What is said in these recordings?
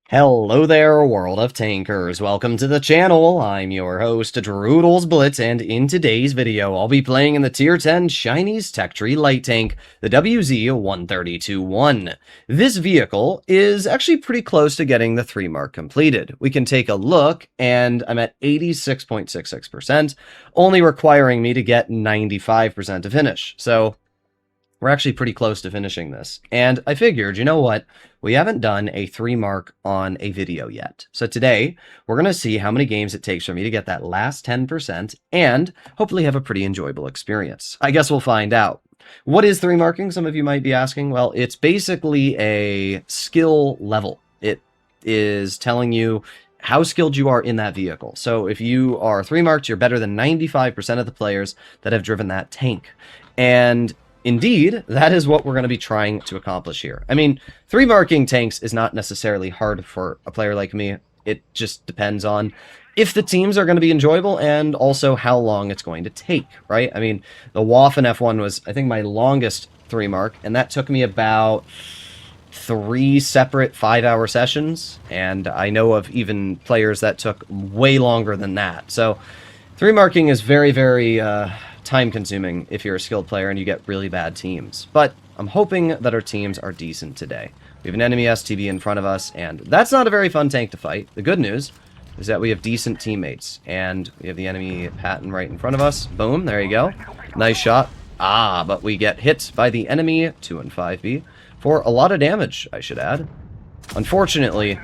Hello there, world of tankers. Welcome to the channel. I'm your host, Droodles Blitz, and in today's video, I'll be playing in the Tier 10 Chinese Tech Tree Light Tank, the WZ-1321. This vehicle is actually pretty close to getting the 3 mark completed. We can take a look, and I'm at 86.66%, only requiring me to get 95% to finish. So we're actually pretty close to finishing this. And I figured, you know what? We haven't done a 3 mark on a video yet. So today, we're going to see how many games it takes for me to get that last 10% and hopefully have a pretty enjoyable experience. I guess we'll find out. What is 3 marking? Some of you might be asking. Well, it's basically a skill level. It is telling you how skilled you are in that vehicle. So if you are 3 marked, you're better than 95% of the players that have driven that tank. And indeed, that is what we're going to be trying to accomplish here. I mean, 3 marking tanks is not necessarily hard for a player like me. It just depends on if the teams are going to be enjoyable and also how long it's going to take, right? I mean, the WAF in F1 was, I think, my longest 3 mark, and that took me about 3 separate 5-hour sessions, and I know of even players that took way longer than that. So 3 marking is very, very time-consuming if you're a skilled player and you get really bad teams. But I'm hoping that our teams are decent today. We have an enemy STB in front of us, and that's not a very fun tank to fight. The good news is that we have decent teammates, and we have the enemy Patton right in front of us. Boom, there you go. Nice shot. But we get hit by the enemy 2 and 5B for a lot of damage, I should add. Unfortunately,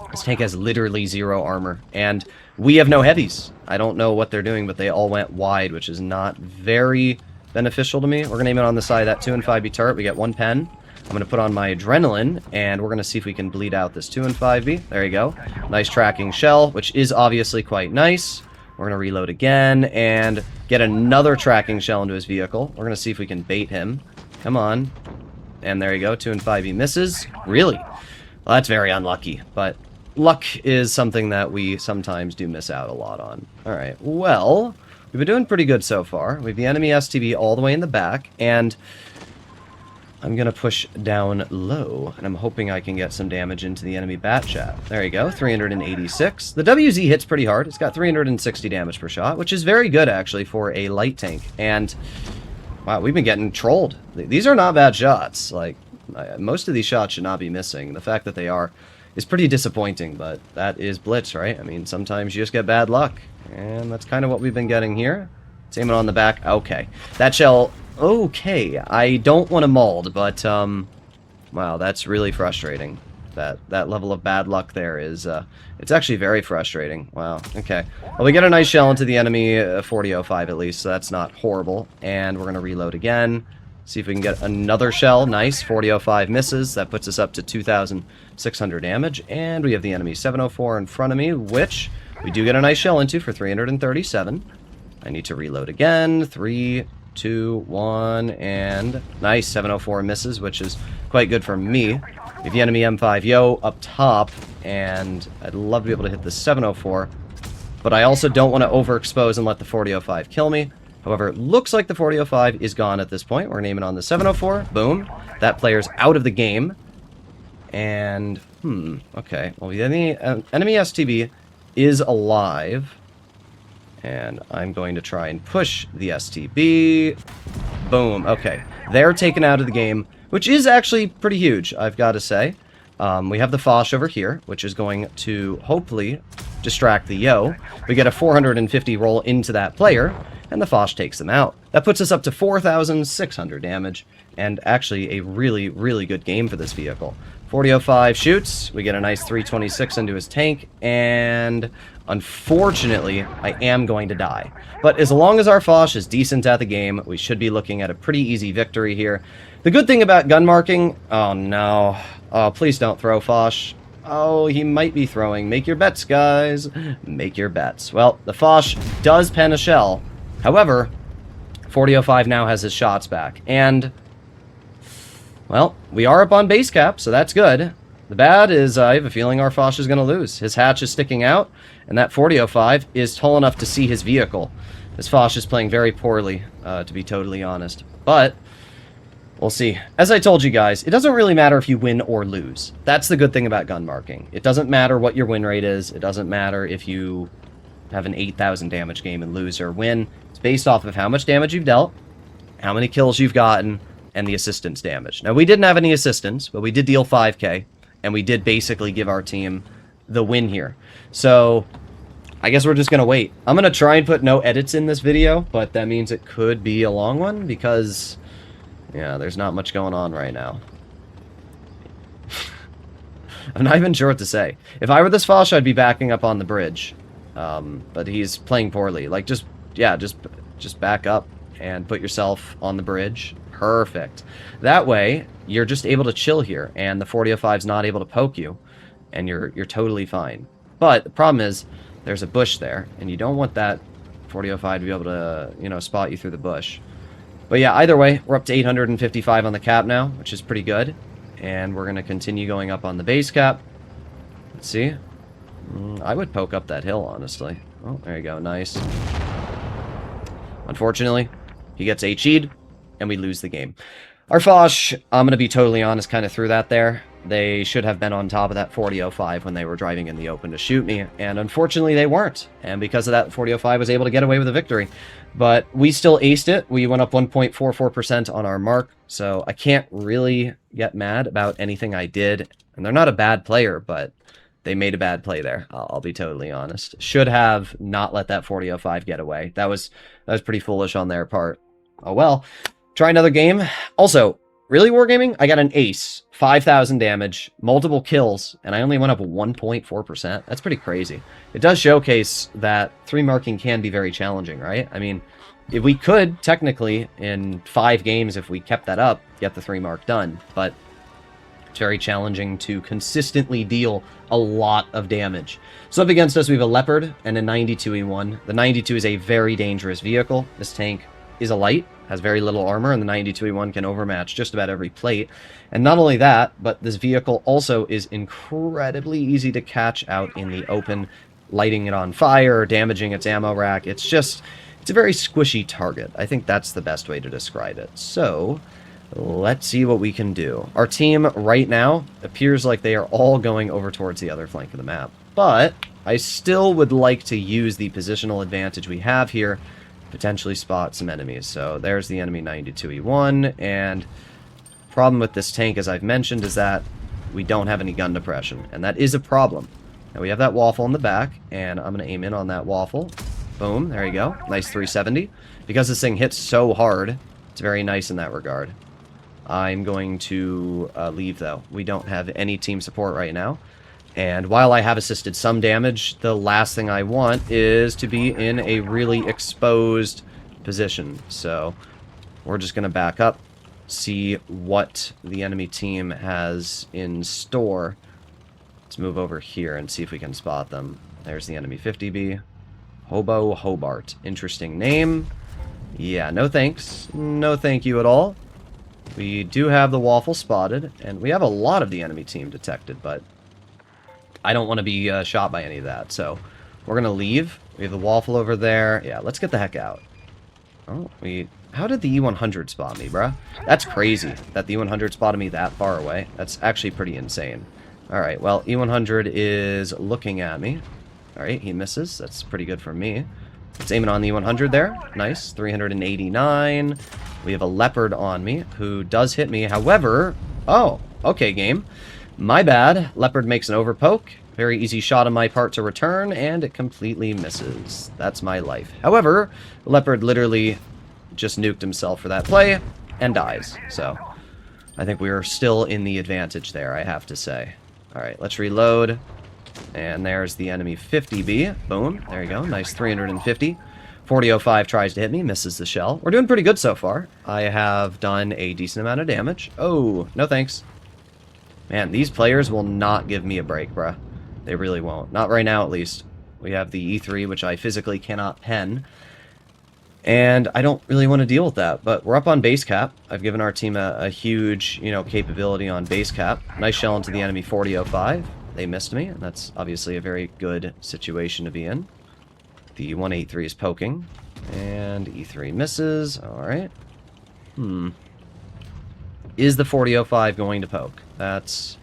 this tank has literally 0 armor, and we have no heavies. I don't know what they're doing, but they all went wide, which is not very beneficial to me. We're going to aim it on the side of that 2 and 5B turret. We get 1 pen. I'm going to put on my adrenaline, and we're going to see if we can bleed out this 2 and 5B. There you go. Nice tracking shell, which is obviously quite nice. We're going to reload again and get another tracking shell into his vehicle. We're going to see if we can bait him. Come on. And there you go. 2 and 5B misses. Really? Well, that's very unlucky, but luck is something that we sometimes do miss out a lot on. Alright, well, we've been doing pretty good so far. We have the enemy STB all the way in the back, and I'm going to push down low, and I'm hoping I can get some damage into the enemy bat chat. There you go, 386. The WZ hits pretty hard. It's got 360 damage per shot, which is very good, actually, for a light tank. And, wow, we've been getting trolled. These are not bad shots. Like, most of these shots should not be missing. The fact that they are is pretty disappointing, but that is Blitz, right? I mean, sometimes you just get bad luck, and that's kind of what we've been getting here. Let's aim it on the back. Okay. That shell, okay. I don't want to mold, but, wow, that's really frustrating. That level of bad luck there is, it's actually very frustrating. Wow, okay. Well, we get a nice shell into the enemy 4005 at least, so that's not horrible. And we're going to reload again. See if we can get another shell. Nice. 4005 misses. That puts us up to 2,600 damage. And we have the enemy 704 in front of me, which we do get a nice shell into for 337. I need to reload again. 3, 2, 1, and nice. 704 misses, which is quite good for me. We have the enemy M5 Yo up top, and I'd love to be able to hit the 704, but I also don't want to overexpose and let the 4005 kill me. However, it looks like the 4005 is gone at this point. We're naming on the 704. Boom. That player's out of the game. And, okay. Well, the enemy STB is alive. And I'm going to try and push the STB. Boom. Okay. They're taken out of the game, which is actually pretty huge, I've got to say. We have the Foch over here, which is going to hopefully distract the Yo. We get a 450 roll into that player, and the Foch takes them out. That puts us up to 4,600 damage, and actually a really, really good game for this vehicle. 4005 shoots, we get a nice 326 into his tank, and unfortunately, I am going to die. But as long as our Foch is decent at the game, we should be looking at a pretty easy victory here. The good thing about gun marking, oh no, oh please don't throw Foch. Oh, he might be throwing. Make your bets, guys. Make your bets. Well, the Foch does pen a shell. However, 4005 now has his shots back. And, well, we are up on base cap, so that's good. The bad is I have a feeling our Foch is going to lose. His hatch is sticking out, and that 4005 is tall enough to see his vehicle. This Foch is playing very poorly, to be totally honest. But We'll see. As I told you guys, it doesn't really matter if you win or lose. That's the good thing about gun marking. It doesn't matter what your win rate is. It doesn't matter if you have an 8,000 damage game and lose or win. It's based off of how much damage you've dealt, how many kills you've gotten, and the assistance damage. Now, we didn't have any assistance, but we did deal 5k, and we did basically give our team the win here. So, I guess we're just going to wait. I'm going to try and put no edits in this video, but that means it could be a long one, because... yeah, there's not much going on right now. I'm not even sure what to say. If I were this Foch, I'd be backing up on the bridge. But he's playing poorly. Like, just back up and put yourself on the bridge. Perfect. That way, you're just able to chill here, and the 4005's not able to poke you, and you're totally fine. But the problem is, there's a bush there, and you don't want that 4005 to be able to, you know, spot you through the bush. But yeah, either way, we're up to 855 on the cap now, which is pretty good. And we're going to continue going up on the base cap. Let's see. I would poke up that hill, honestly. Oh, there you go. Nice. Unfortunately, he gets HE'd, and we lose the game. Our Foch, I'm going to be totally honest, kind of threw that there. They should have been on top of that 4005 when they were driving in the open to shoot me, and unfortunately they weren't. And because of that, 4005 was able to get away with a victory. But we still aced it. We went up 1.44% on our mark, so I can't really get mad about anything I did. And they're not a bad player, but they made a bad play there. I'll be totally honest. Should have not let that 4005 get away. That was pretty foolish on their part. Oh well. Try another game. Also, really Wargaming? I got an ace, 5,000 damage, multiple kills, and I only went up 1.4%. That's pretty crazy. It does showcase that 3 marking can be very challenging, right? I mean, if we could, technically, in 5 games, if we kept that up, get the 3 mark done, but it's very challenging to consistently deal a lot of damage. So up against us, we have a Leopard and a 92E1. The 92 is a very dangerous vehicle. This tank is a light, has very little armor, and the 92E1 can overmatch just about every plate. And not only that, but this vehicle also is incredibly easy to catch out in the open, lighting it on fire, damaging its ammo rack. It's a very squishy target. I think that's the best way to describe it. So, let's see what we can do. Our team right now appears like they are all going over towards the other flank of the map. But I still would like to use the positional advantage we have here, potentially spot some enemies. So there's the enemy 92E1, and problem with this tank, as I've mentioned, is that we don't have any gun depression, and that is a problem. Now we have that waffle in the back, and I'm going to aim in on that waffle. Boom, there you go. Nice 370. Because this thing hits so hard, it's very nice in that regard. I'm going to leave, though. We don't have any team support right now. And while I have assisted some damage, the last thing I want is to be in a really exposed position. So we're just going to back up, see what the enemy team has in store. Let's move over here and see if we can spot them. There's the enemy 50B. Hobo Hobart. Interesting name. Yeah, no thanks. No thank you at all. We do have the waffle spotted, and we have a lot of the enemy team detected, but I don't want to be shot by any of that, so we're going to leave. We have the waffle over there. Yeah, let's get the heck out. Oh, how did the E100 spot me, bruh? That's crazy that the E100 spotted me that far away. That's actually pretty insane. Alright, well, E100 is looking at me. Alright, he misses. That's pretty good for me. Let's aim it on the E100 there. Nice. 389. We have a Leopard on me who does hit me. However, oh, okay, game. My bad. Leopard makes an overpoke. Very easy shot on my part to return, and it completely misses. That's my life. However, Leopard literally just nuked himself for that play and dies. So, I think we are still in the advantage there, I have to say. Alright, let's reload. And there's the enemy 50B. Boom. There you go. Nice 350. 4005 tries to hit me, misses the shell. We're doing pretty good so far. I have done a decent amount of damage. Oh, no thanks. Man, these players will not give me a break, bruh. They really won't. Not right now, at least. We have the E3, which I physically cannot pen. And I don't really want to deal with that. But we're up on base cap. I've given our team a huge, capability on base cap. Nice shell into the enemy 4005. They missed me, and that's obviously a very good situation to be in. The 183 is poking. And E3 misses. Alright. Is the 4005 going to poke? That's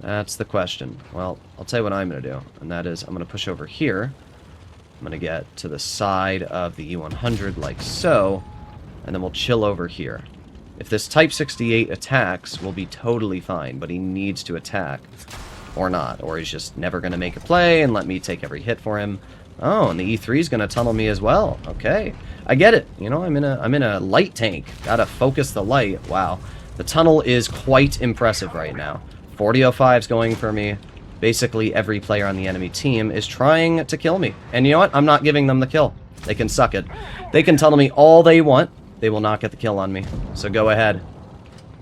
the question. Well, I'll tell you what I'm going to do, and that is I'm going to push over here. I'm going to get to the side of the E100 like so, and then we'll chill over here. If this Type 68 attacks, we'll be totally fine, but he needs to attack. Or not, or he's just never going to make a play and let me take every hit for him. Oh, and the E3 is going to tunnel me as well. Okay. I get it. You know, I'm in a light tank. Gotta focus the light. Wow. The tunnel is quite impressive right now. 4005's going for me. Basically, every player on the enemy team is trying to kill me. And you know what? I'm not giving them the kill. They can suck it. They can tunnel me all they want. They will not get the kill on me. So go ahead.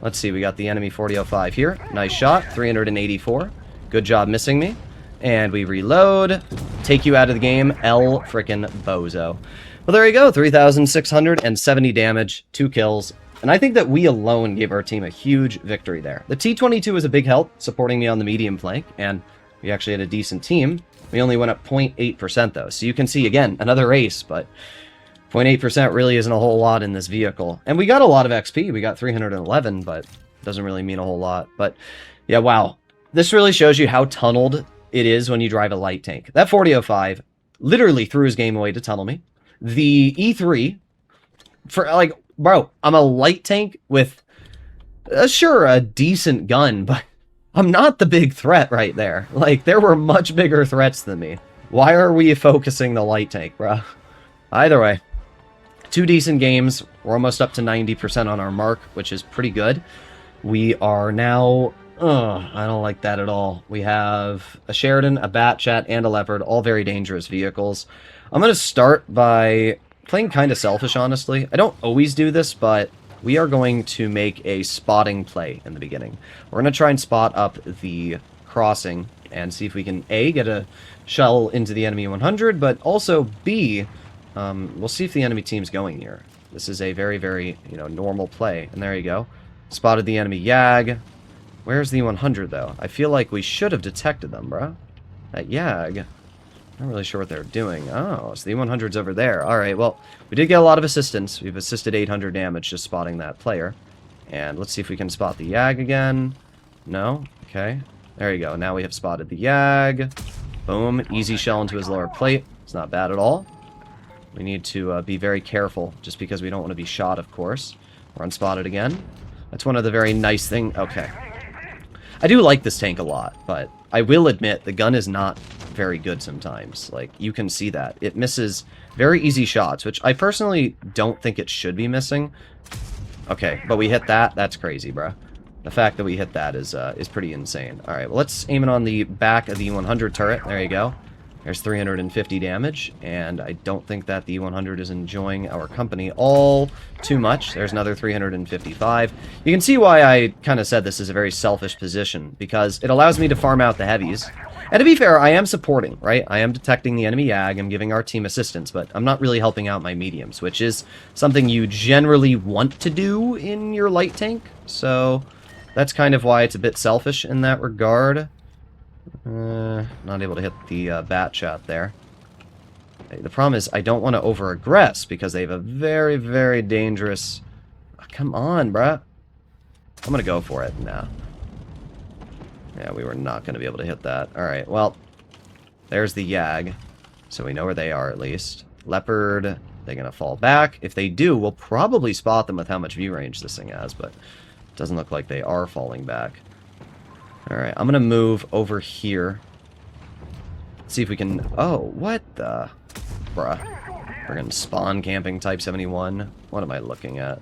Let's see. We got the enemy 4005 here. Nice shot. 384. Good job missing me. And we reload. Take you out of the game. El frickin' bozo. Well, there you go. 3,670 damage. 2 kills. And I think that we alone gave our team a huge victory there. The T-22 was a big help, supporting me on the medium flank, and we actually had a decent team. We only went up 0.8% though, so you can see, again, another ace, but 0.8% really isn't a whole lot in this vehicle. And we got a lot of XP. We got 311, but it doesn't really mean a whole lot. But yeah, wow. This really shows you how tunneled it is when you drive a light tank. That 4005 literally threw his game away to tunnel me. The E3, for like, bro, I'm a light tank with, sure, a decent gun, but I'm not the big threat right there. Like, there were much bigger threats than me. Why are we focusing the light tank, bro? Either way, 2 decent games. We're almost up to 90% on our mark, which is pretty good. We are now... I don't like that at all. We have a Sheridan, a Batchat, and a Leopard, all very dangerous vehicles. I'm going to start by playing kind of selfish, honestly. I don't always do this, but we are going to make a spotting play in the beginning. We're going to try and spot up the crossing and see if we can, A, get a shell into the enemy 100, but also, B, we'll see if the enemy team's going here. This is a very, very, normal play. And there you go. Spotted the enemy Yag. Where's the 100, though? I feel like we should have detected them, bro. That Yag. Not really sure what they're doing. Oh, so the 100's over there. Alright, well, we did get a lot of assistance. We've assisted 800 damage just spotting that player. And let's see if we can spot the Yag again. No? Okay. There you go. Now we have spotted the Yag. Boom. Easy shell into his lower plate. It's not bad at all. We need to be very careful, just because we don't want to be shot, of course. We're unspotted again. That's one of the very nice things. Okay. I do like this tank a lot, but I will admit the gun is not very good sometimes. Like, you can see that. It misses very easy shots, which I personally don't think it should be missing. Okay, but we hit that. That's crazy, bro. The fact that we hit that is pretty insane. Alright, well, let's aim it on the back of the 100 turret. There you go. There's 350 damage, and I don't think that the 100 is enjoying our company all too much. There's another 355. You can see why I kind of said this is a very selfish position, because it allows me to farm out the heavies. And to be fair, I am supporting, right? I am detecting the enemy Yag, I'm giving our team assistance, but I'm not really helping out my mediums, which is something you generally want to do in your light tank. So that's kind of why it's a bit selfish in that regard. Not able to hit the Batchat there. The problem is I don't want to over-aggress because they have a very, very dangerous... Oh, come on, bruh. I'm going to go for it now. Yeah, we were not going to be able to hit that. Alright, well, there's the Yag. So we know where they are at least. Leopard, they're going to fall back. If they do, we'll probably spot them with how much view range this thing has, but it doesn't look like they are falling back. Alright, I'm gonna move over here. See if we can... Oh, what the... Bruh. We're gonna spawn camping Type 71. What am I looking at?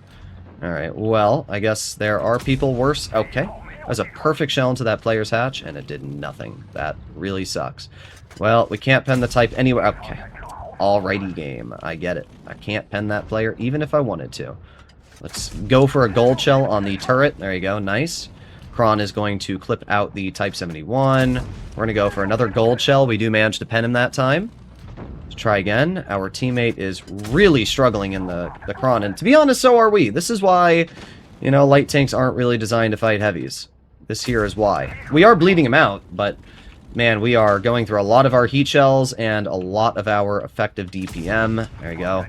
Alright, well, I guess there are people worse. Okay. That was a perfect shell into that player's hatch, and it did nothing. That really sucks. Well, we can't pen the Type anywhere. Okay. Alrighty, game. I get it. I can't pen that player, even if I wanted to. Let's go for a gold shell on the turret. There you go. Nice. Kron is going to clip out the Type 71. We're going to go for another gold shell. We do manage to pen him that time. Let's try again. Our teammate is really struggling in the Kron, and to be honest, so are we. This is why, light tanks aren't really designed to fight heavies. This here is why. We are bleeding him out, but, man, we are going through a lot of our heat shells and a lot of our effective DPM. There you go.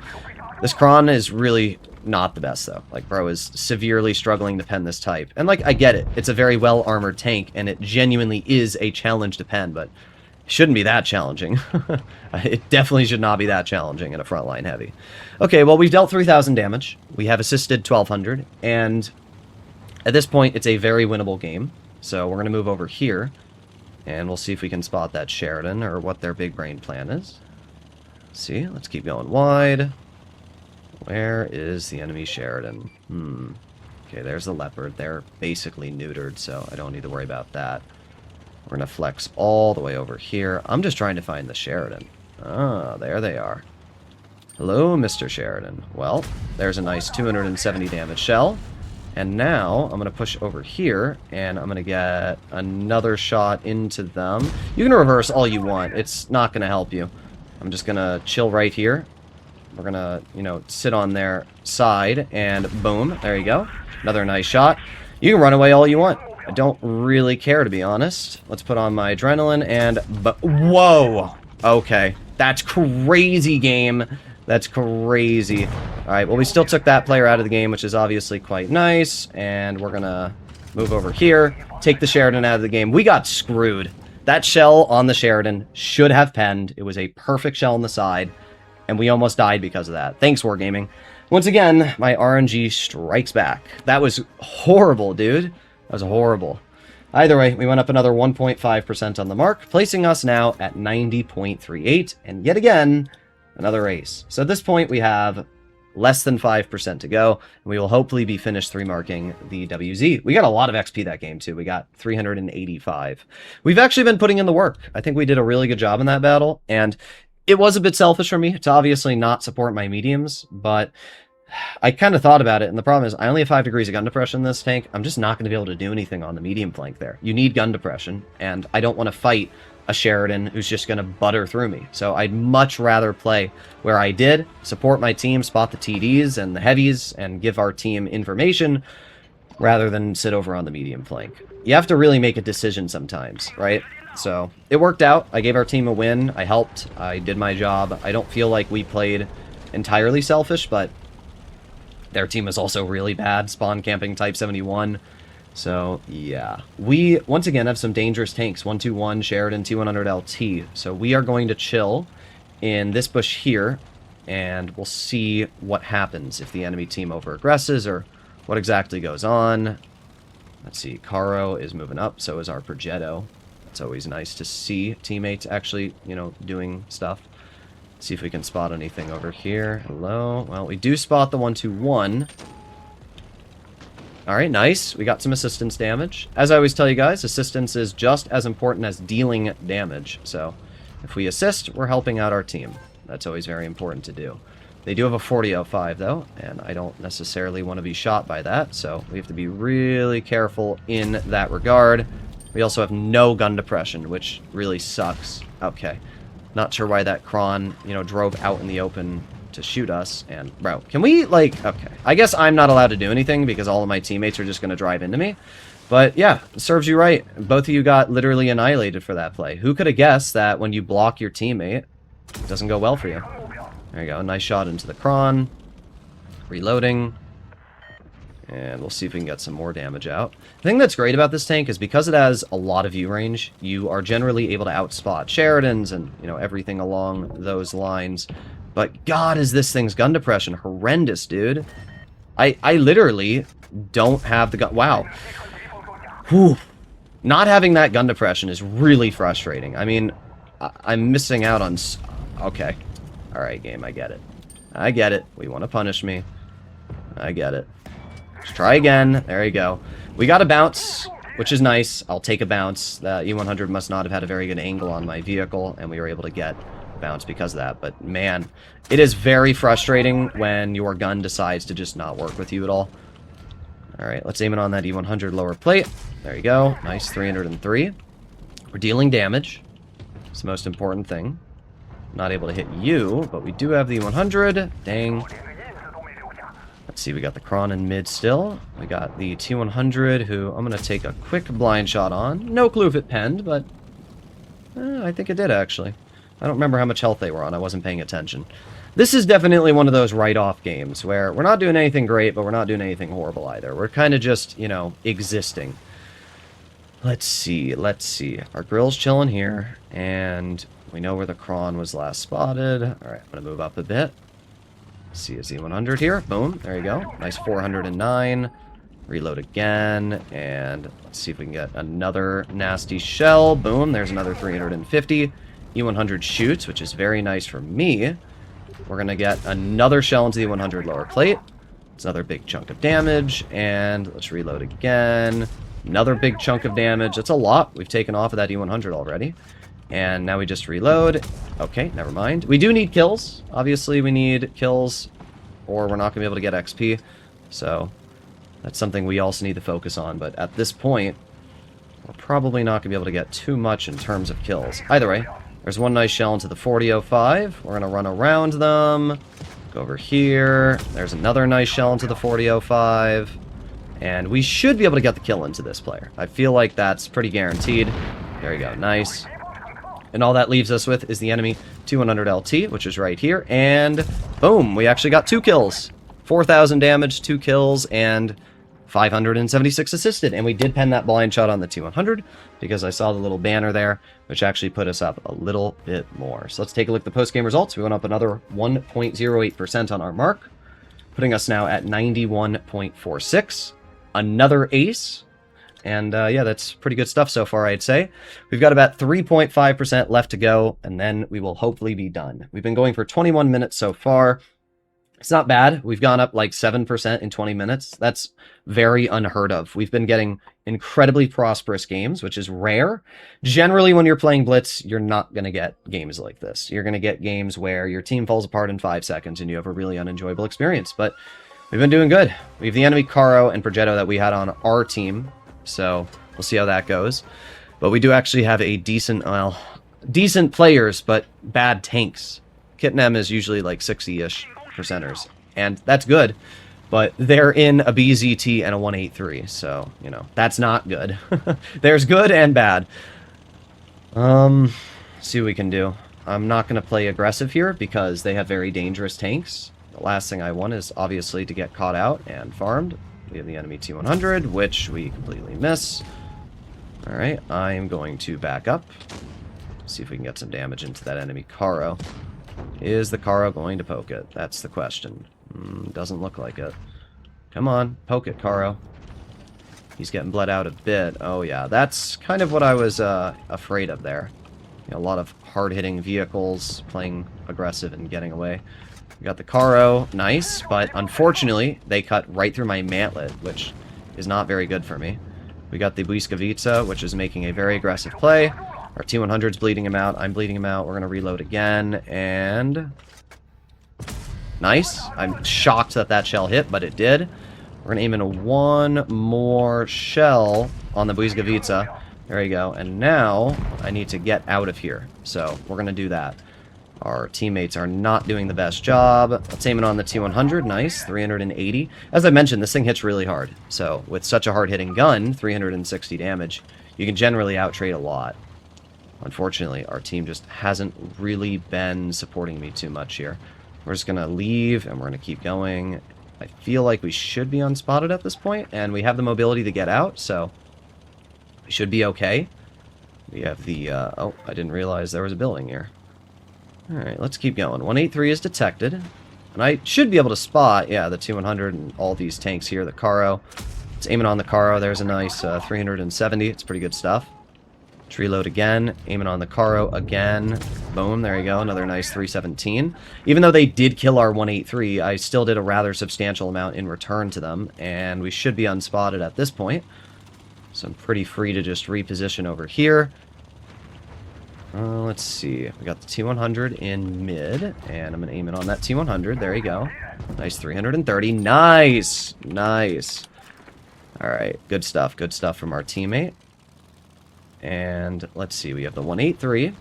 This Kron is really not the best, though. Like, bro is severely struggling to pen this type. And, like, I get it. It's a very well-armored tank, and it genuinely is a challenge to pen, but it shouldn't be that challenging. It definitely should not be that challenging in a frontline heavy. Okay, well, we've dealt 3,000 damage. We have assisted 1,200, and at this point, it's a very winnable game. So we're going to move over here, and we'll see if we can spot that Sheridan, or what their big brain plan is. See, let's keep going wide. Where is the enemy Sheridan? Okay, there's the Leopard. They're basically neutered, so I don't need to worry about that. We're going to flex all the way over here. I'm just trying to find the Sheridan. Ah, there they are. Hello, Mr. Sheridan. Well, there's a nice 270 damage shell. And now, I'm going to push over here, and I'm going to get another shot into them. You can reverse all you want. It's not going to help you. I'm just going to chill right here. We're going to, you know, sit on their side, and boom, there you go. Another nice shot. You can run away all you want. I don't really care, to be honest. Let's put on my adrenaline, and... Whoa! Okay. That's crazy, game. That's crazy. Alright, well, we still took that player out of the game, which is obviously quite nice. And we're gonna move over here, take the Sheridan out of the game. We got screwed. That shell on the Sheridan should have penned. It was a perfect shell on the side, and we almost died because of that. Thanks, Wargaming. Once again, my RNG strikes back. That was horrible, dude. That was horrible. Either way, we went up another 1.5% on the mark, placing us now at 90.38, and yet again, another ace. So at this point, we have less than 5% to go, and we will hopefully be finished 3-marking the WZ. We got a lot of XP that game, too. We got 385. We've actually been putting in the work. I think we did a really good job in that battle, and it was a bit selfish for me to obviously not support my mediums, but I kind of thought about it, and the problem is I only have 5 degrees of gun depression in this tank. I'm just not going to be able to do anything on the medium flank there. You need gun depression, and I don't want to fight a Sheridan who's just going to butter through me. So I'd much rather play where I did, support my team, spot the TDs and the heavies, and give our team information, rather than sit over on the medium flank. You have to really make a decision sometimes, right? So it worked out. I gave our team a win. I helped. I did my job. I don't feel like we played entirely selfish, but their team was also really bad, spawn camping Type 71. So, yeah. We, once again, have some dangerous tanks. 121, Sheridan, T100 LT. So we are going to chill in this bush here, and we'll see what happens if the enemy team over-aggresses, or what exactly goes on. Let's see, Caro is moving up, so is our Progetto. It's always nice to see teammates actually, you know, doing stuff. See if we can spot anything over here. Hello? Well, we do spot the 121. Alright, nice. We got some assistance damage. As I always tell you guys, assistance is just as important as dealing damage. So, if we assist, we're helping out our team. That's always very important to do. They do have a 40.05, though, and I don't necessarily want to be shot by that, so we have to be really careful in that regard. We also have no gun depression, which really sucks. Okay. Not sure why that Kron, you know, drove out in the open to shoot us. And, bro, can we, like, okay. I guess I'm not allowed to do anything because all of my teammates are just going to drive into me. But, yeah, it serves you right. Both of you got literally annihilated for that play. Who could have guessed that when you block your teammate, it doesn't go well for you? There you go. Nice shot into the Kron. Reloading. And we'll see if we can get some more damage out. The thing that's great about this tank is because it has a lot of view range, you are generally able to outspot Sheridans and, you know, everything along those lines. But God, is this thing's gun depression horrendous, dude. I literally don't have the gun. Wow. Whew. Not having that gun depression is really frustrating. I mean, I'm missing out on... Okay. Alright, game, I get it. I get it. We want to punish me. I get it. Let's try again. There you go. We got a bounce, which is nice. I'll take a bounce. The E100 must not have had a very good angle on my vehicle, and we were able to get a bounce because of that. But, man, it is very frustrating when your gun decides to just not work with you at all. Alright, let's aim it on that E100 lower plate. There you go. Nice, 303. We're dealing damage. It's the most important thing. Not able to hit you, but we do have the E100. Dang. Let's see, we got the Kron in mid still. We got the T100, who I'm going to take a quick blind shot on. No clue if it penned, but I think it did, actually. I don't remember how much health they were on. I wasn't paying attention. This is definitely one of those write-off games where we're not doing anything great, but we're not doing anything horrible either. We're kind of just, you know, existing. Let's see. Our grill's chilling here, and we know where the Kron was last spotted. All right, I'm going to move up a bit. See a Z100 here. Boom. There you go. Nice 409. Reload again, and let's see if we can get another nasty shell. Boom. There's another 350. E100 shoots, which is very nice for me. We're going to get another shell into the 100 lower plate. It's another big chunk of damage, and let's reload again. Another big chunk of damage. That's a lot we've taken off of that E100 already. And now we just reload. Okay, never mind. We do need kills. Obviously, we need kills, or we're not going to be able to get XP. So that's something we also need to focus on. But at this point, we're probably not going to be able to get too much in terms of kills. Either way, there's one nice shell into the 4005. We're going to run around them. Go over here. There's another nice shell into the 4005. And we should be able to get the kill into this player. I feel like that's pretty guaranteed. There you go. Nice. And all that leaves us with is the enemy T100 LT, which is right here. And boom, we actually got 2 kills. 4,000 damage, 2 kills, and 576 assisted. And we did pen that blind shot on the T100 because I saw the little banner there, which actually put us up a little bit more. So let's take a look at the post-game results. We went up another 1.08% on our mark, putting us now at 91.46. Another ace. And yeah, that's pretty good stuff so far, I'd say. We've got about 3.5% left to go, and then we will hopefully be done. We've been going for 21 minutes so far. It's not bad. We've gone up like 7% in 20 minutes. That's very unheard of. We've been getting incredibly prosperous games, which is rare. Generally, when you're playing Blitz, you're not going to get games like this. You're going to get games where your team falls apart in 5 seconds and you have a really unenjoyable experience. But we've been doing good. We have the enemy Caro and Progetto that we had on our team, so we'll see how that goes. But we do actually have a decent, well, decent players, but bad tanks. Kit Nem is usually like 60-ish percenters, and that's good, but they're in a BZT and a 183, so, you know, that's not good. There's good and bad. See what we can do. I'm not going to play aggressive here because they have very dangerous tanks. The last thing I want is obviously to get caught out and farmed. We have the enemy T100, which we completely miss. Alright, I'm going to back up. See if we can get some damage into that enemy Caro. Is the Caro going to poke it? That's the question. Doesn't look like it. Come on, poke it, Caro. He's getting bled out a bit. Oh yeah, that's kind of what I was afraid of there. You know, a lot of hard-hitting vehicles, playing aggressive and getting away. We got the Caro, nice, but unfortunately, they cut right through my mantlet, which is not very good for me. We got the Błyskawica, which is making a very aggressive play. Our T100's bleeding him out. I'm bleeding him out. We're going to reload again, and nice. I'm shocked that that shell hit, but it did. We're going to aim in one more shell on the Błyskawica. There you go. And now I need to get out of here, so we're going to do that. Our teammates are not doing the best job. Let's aim it on the T100. Nice. 380. As I mentioned, this thing hits really hard. So with such a hard-hitting gun, 360 damage, you can generally out-trade a lot. Unfortunately, our team just hasn't really been supporting me too much here. We're just going to leave, and we're going to keep going. I feel like we should be unspotted at this point, and we have the mobility to get out, so we should be okay. We have the... oh, I didn't realize there was a building here. Alright, let's keep going. 183 is detected. And I should be able to spot, yeah, the T100 and all these tanks here, the Caro. Let's aim it on the Caro. There's a nice 370. It's pretty good stuff. Let's reload again. Aim it on the Caro again. Boom, there you go. Another nice 317. Even though they did kill our 183, I still did a rather substantial amount in return to them. And we should be unspotted at this point. So I'm pretty free to just reposition over here. Let's see. We got the T100 in mid, and I'm going to aim it on that T100. There you go. Nice 330. Nice! Nice. Alright, good stuff. Good stuff from our teammate. And let's see. We have the 183. I'm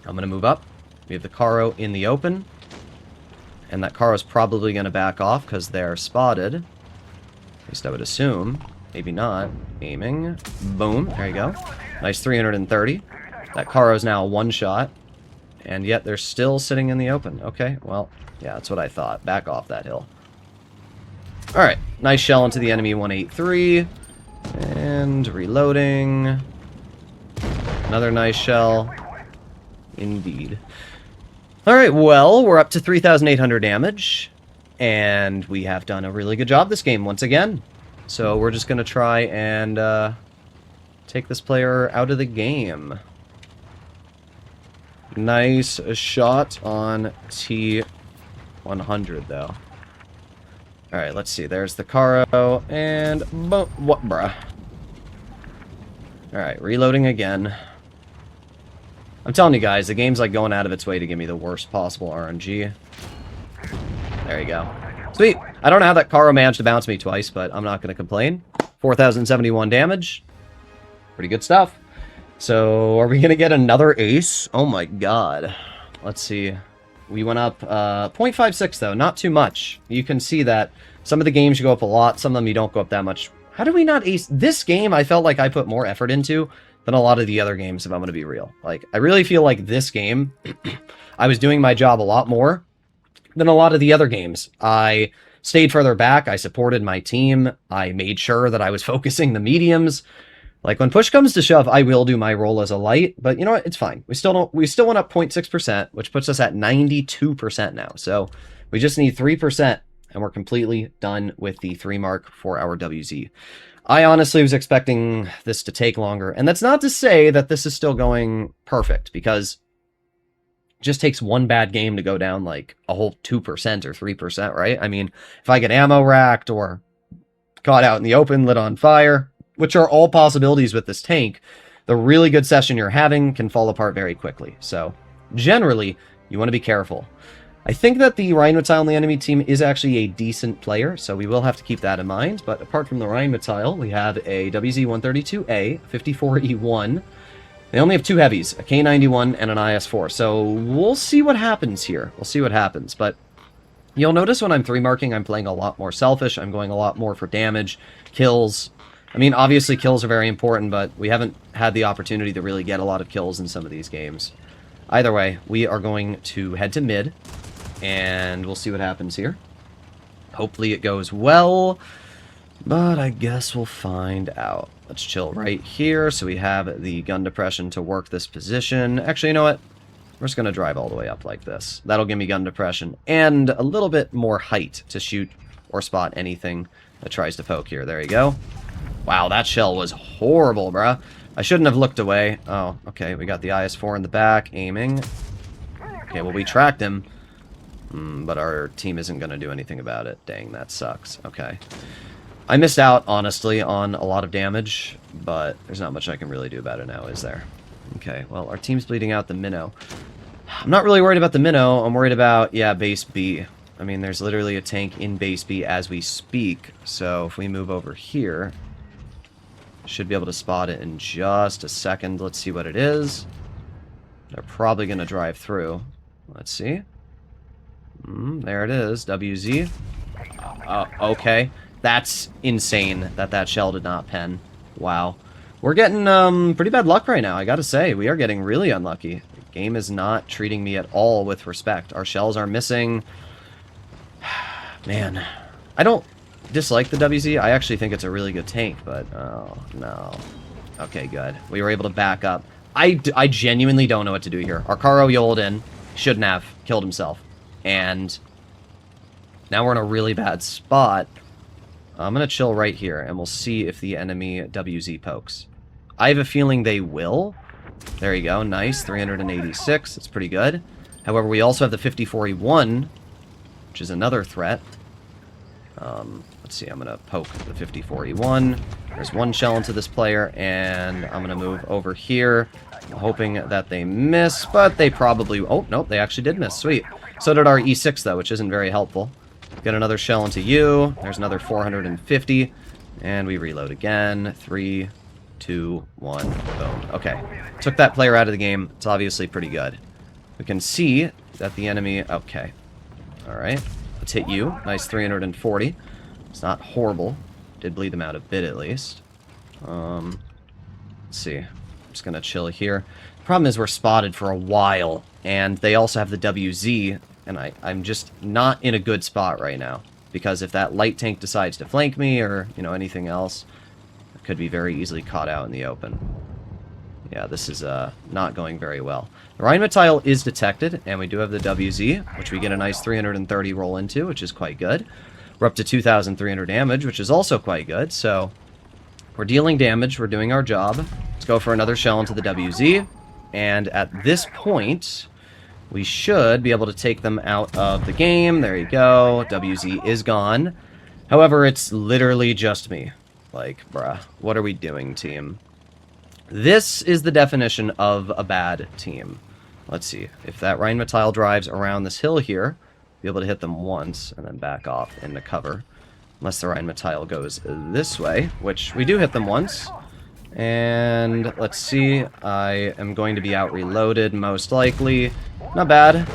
going to move up. We have the Caro in the open. And that Caro's probably going to back off because they're spotted. At least I would assume. Maybe not. Aiming. Boom. There you go. Nice 330. That Caro's now a one-shot. And yet they're still sitting in the open. Okay, well, yeah, that's what I thought. Back off that hill. Alright, nice shell into the enemy 183. And reloading. Another nice shell. Indeed. Alright, well, we're up to 3,800 damage. And we have done a really good job this game once again. So we're just going to try and take this player out of the game. Nice shot on T100, though. Alright, let's see. There's the Caro, and... what, bruh? Alright, reloading again. I'm telling you guys, the game's like going out of its way to give me the worst possible RNG. There you go. Sweet! I don't know how that Caro managed to bounce me twice, but I'm not going to complain. 4,071 damage. Pretty good stuff. So, are we going to get another ace? Oh my god. Let's see. We went up 0.56 though, not too much. You can see that some of the games you go up a lot, some of them you don't go up that much. How do we not ace? This game I felt like I put more effort into than a lot of the other games, if I'm going to be real. Like, I really feel like this game, I was doing my job a lot more than a lot of the other games. I stayed further back, I supported my team, I made sure that I was focusing the mediums. Like, when push comes to shove, I will do my role as a light, but you know what? It's fine. We still went up 0.6%, which puts us at 92% now. So, we just need 3%, and we're completely done with the 3 mark for our WZ. I honestly was expecting this to take longer, and that's not to say that this is still going perfect, because it just takes one bad game to go down like a whole 2% or 3%, right? I mean, if I get ammo racked or caught out in the open, lit on fire, which are all possibilities with this tank, the really good session you're having can fall apart very quickly. So, generally, you want to be careful. I think that the Rheinmetall on the enemy team is actually a decent player, so we will have to keep that in mind. But apart from the Rheinmetall, we have a WZ-132A, 54E1. They only have 2 heavies, a K91 and an IS-4. So we'll see what happens here. We'll see what happens. But you'll notice when I'm 3-marking, I'm playing a lot more selfish. I'm going a lot more for damage, kills. I mean, obviously kills are very important, but we haven't had the opportunity to really get a lot of kills in some of these games. Either way, we are going to head to mid, and we'll see what happens here. Hopefully it goes well, but I guess we'll find out. Let's chill right here so we have the gun depression to work this position. Actually, you know what? We're just going to drive all the way up like this. That'll give me gun depression and a little bit more height to shoot or spot anything that tries to poke here. There you go. Wow, that shell was horrible, bruh. I shouldn't have looked away. Oh, okay, we got the IS-4 in the back, aiming. Okay, well, we tracked him. But our team isn't going to do anything about it. Dang, that sucks. Okay. I missed out, honestly, on a lot of damage, but there's not much I can really do about it now, is there? Okay, well, our team's bleeding out the minnow. I'm not really worried about the minnow. I'm worried about, yeah, base B. I mean, there's literally a tank in base B as we speak, so if we move over here, should be able to spot it in just a second. Let's see what it is. They're probably going to drive through. Let's see. There it is, WZ. Okay. That's insane that that shell did not pen. Wow. We're getting pretty bad luck right now, I gotta say. We are getting really unlucky. The game is not treating me at all with respect. Our shells are missing. Man. I don't dislike the WZ. I actually think it's a really good tank, but oh, no. Okay, good. We were able to back up. I genuinely don't know what to do here. Our Caro yoled in. Shouldn't have. Killed himself. And now we're in a really bad spot. I'm going to chill right here, and we'll see if the enemy WZ pokes. I have a feeling they will. There you go. Nice. 386. That's pretty good. However, we also have the 54E1, which is another threat. Let's see. I'm going to poke the 54E1. There's one shell into this player, and I'm going to move over here, hoping that they miss, but they probably... Oh, nope. They actually did miss. Sweet. So did our E6, though, which isn't very helpful. Get another shell into you. There's another 450. And we reload again. 3, 2, 1. Boom. Okay. Took that player out of the game. It's obviously pretty good. We can see that the enemy... Okay. Alright. Let's hit you. Nice 340. It's not horrible. Did bleed them out a bit, at least. Let's see. I'm just going to chill here. The problem is we're spotted for a while. And they also have the WZ, and I'm just not in a good spot right now. Because if that light tank decides to flank me, or, you know, anything else, it could be very easily caught out in the open. Yeah, this is not going very well. The Rheinmetall is detected, and we do have the WZ, which we get a nice 330 roll into, which is quite good. We're up to 2,300 damage, which is also quite good, so we're dealing damage, we're doing our job. Let's go for another shell into the WZ, and at this point, we should be able to take them out of the game. There you go, WZ is gone. However, it's literally just me. Like, bruh, what are we doing, team? This is the definition of a bad team. Let's see. If that Rheinmetall drives around this hill here, be able to hit them once and then back off into cover. Unless the Rheinmetall goes this way, which we do hit them once. And let's see. I am going to be out reloaded, most likely. Not bad.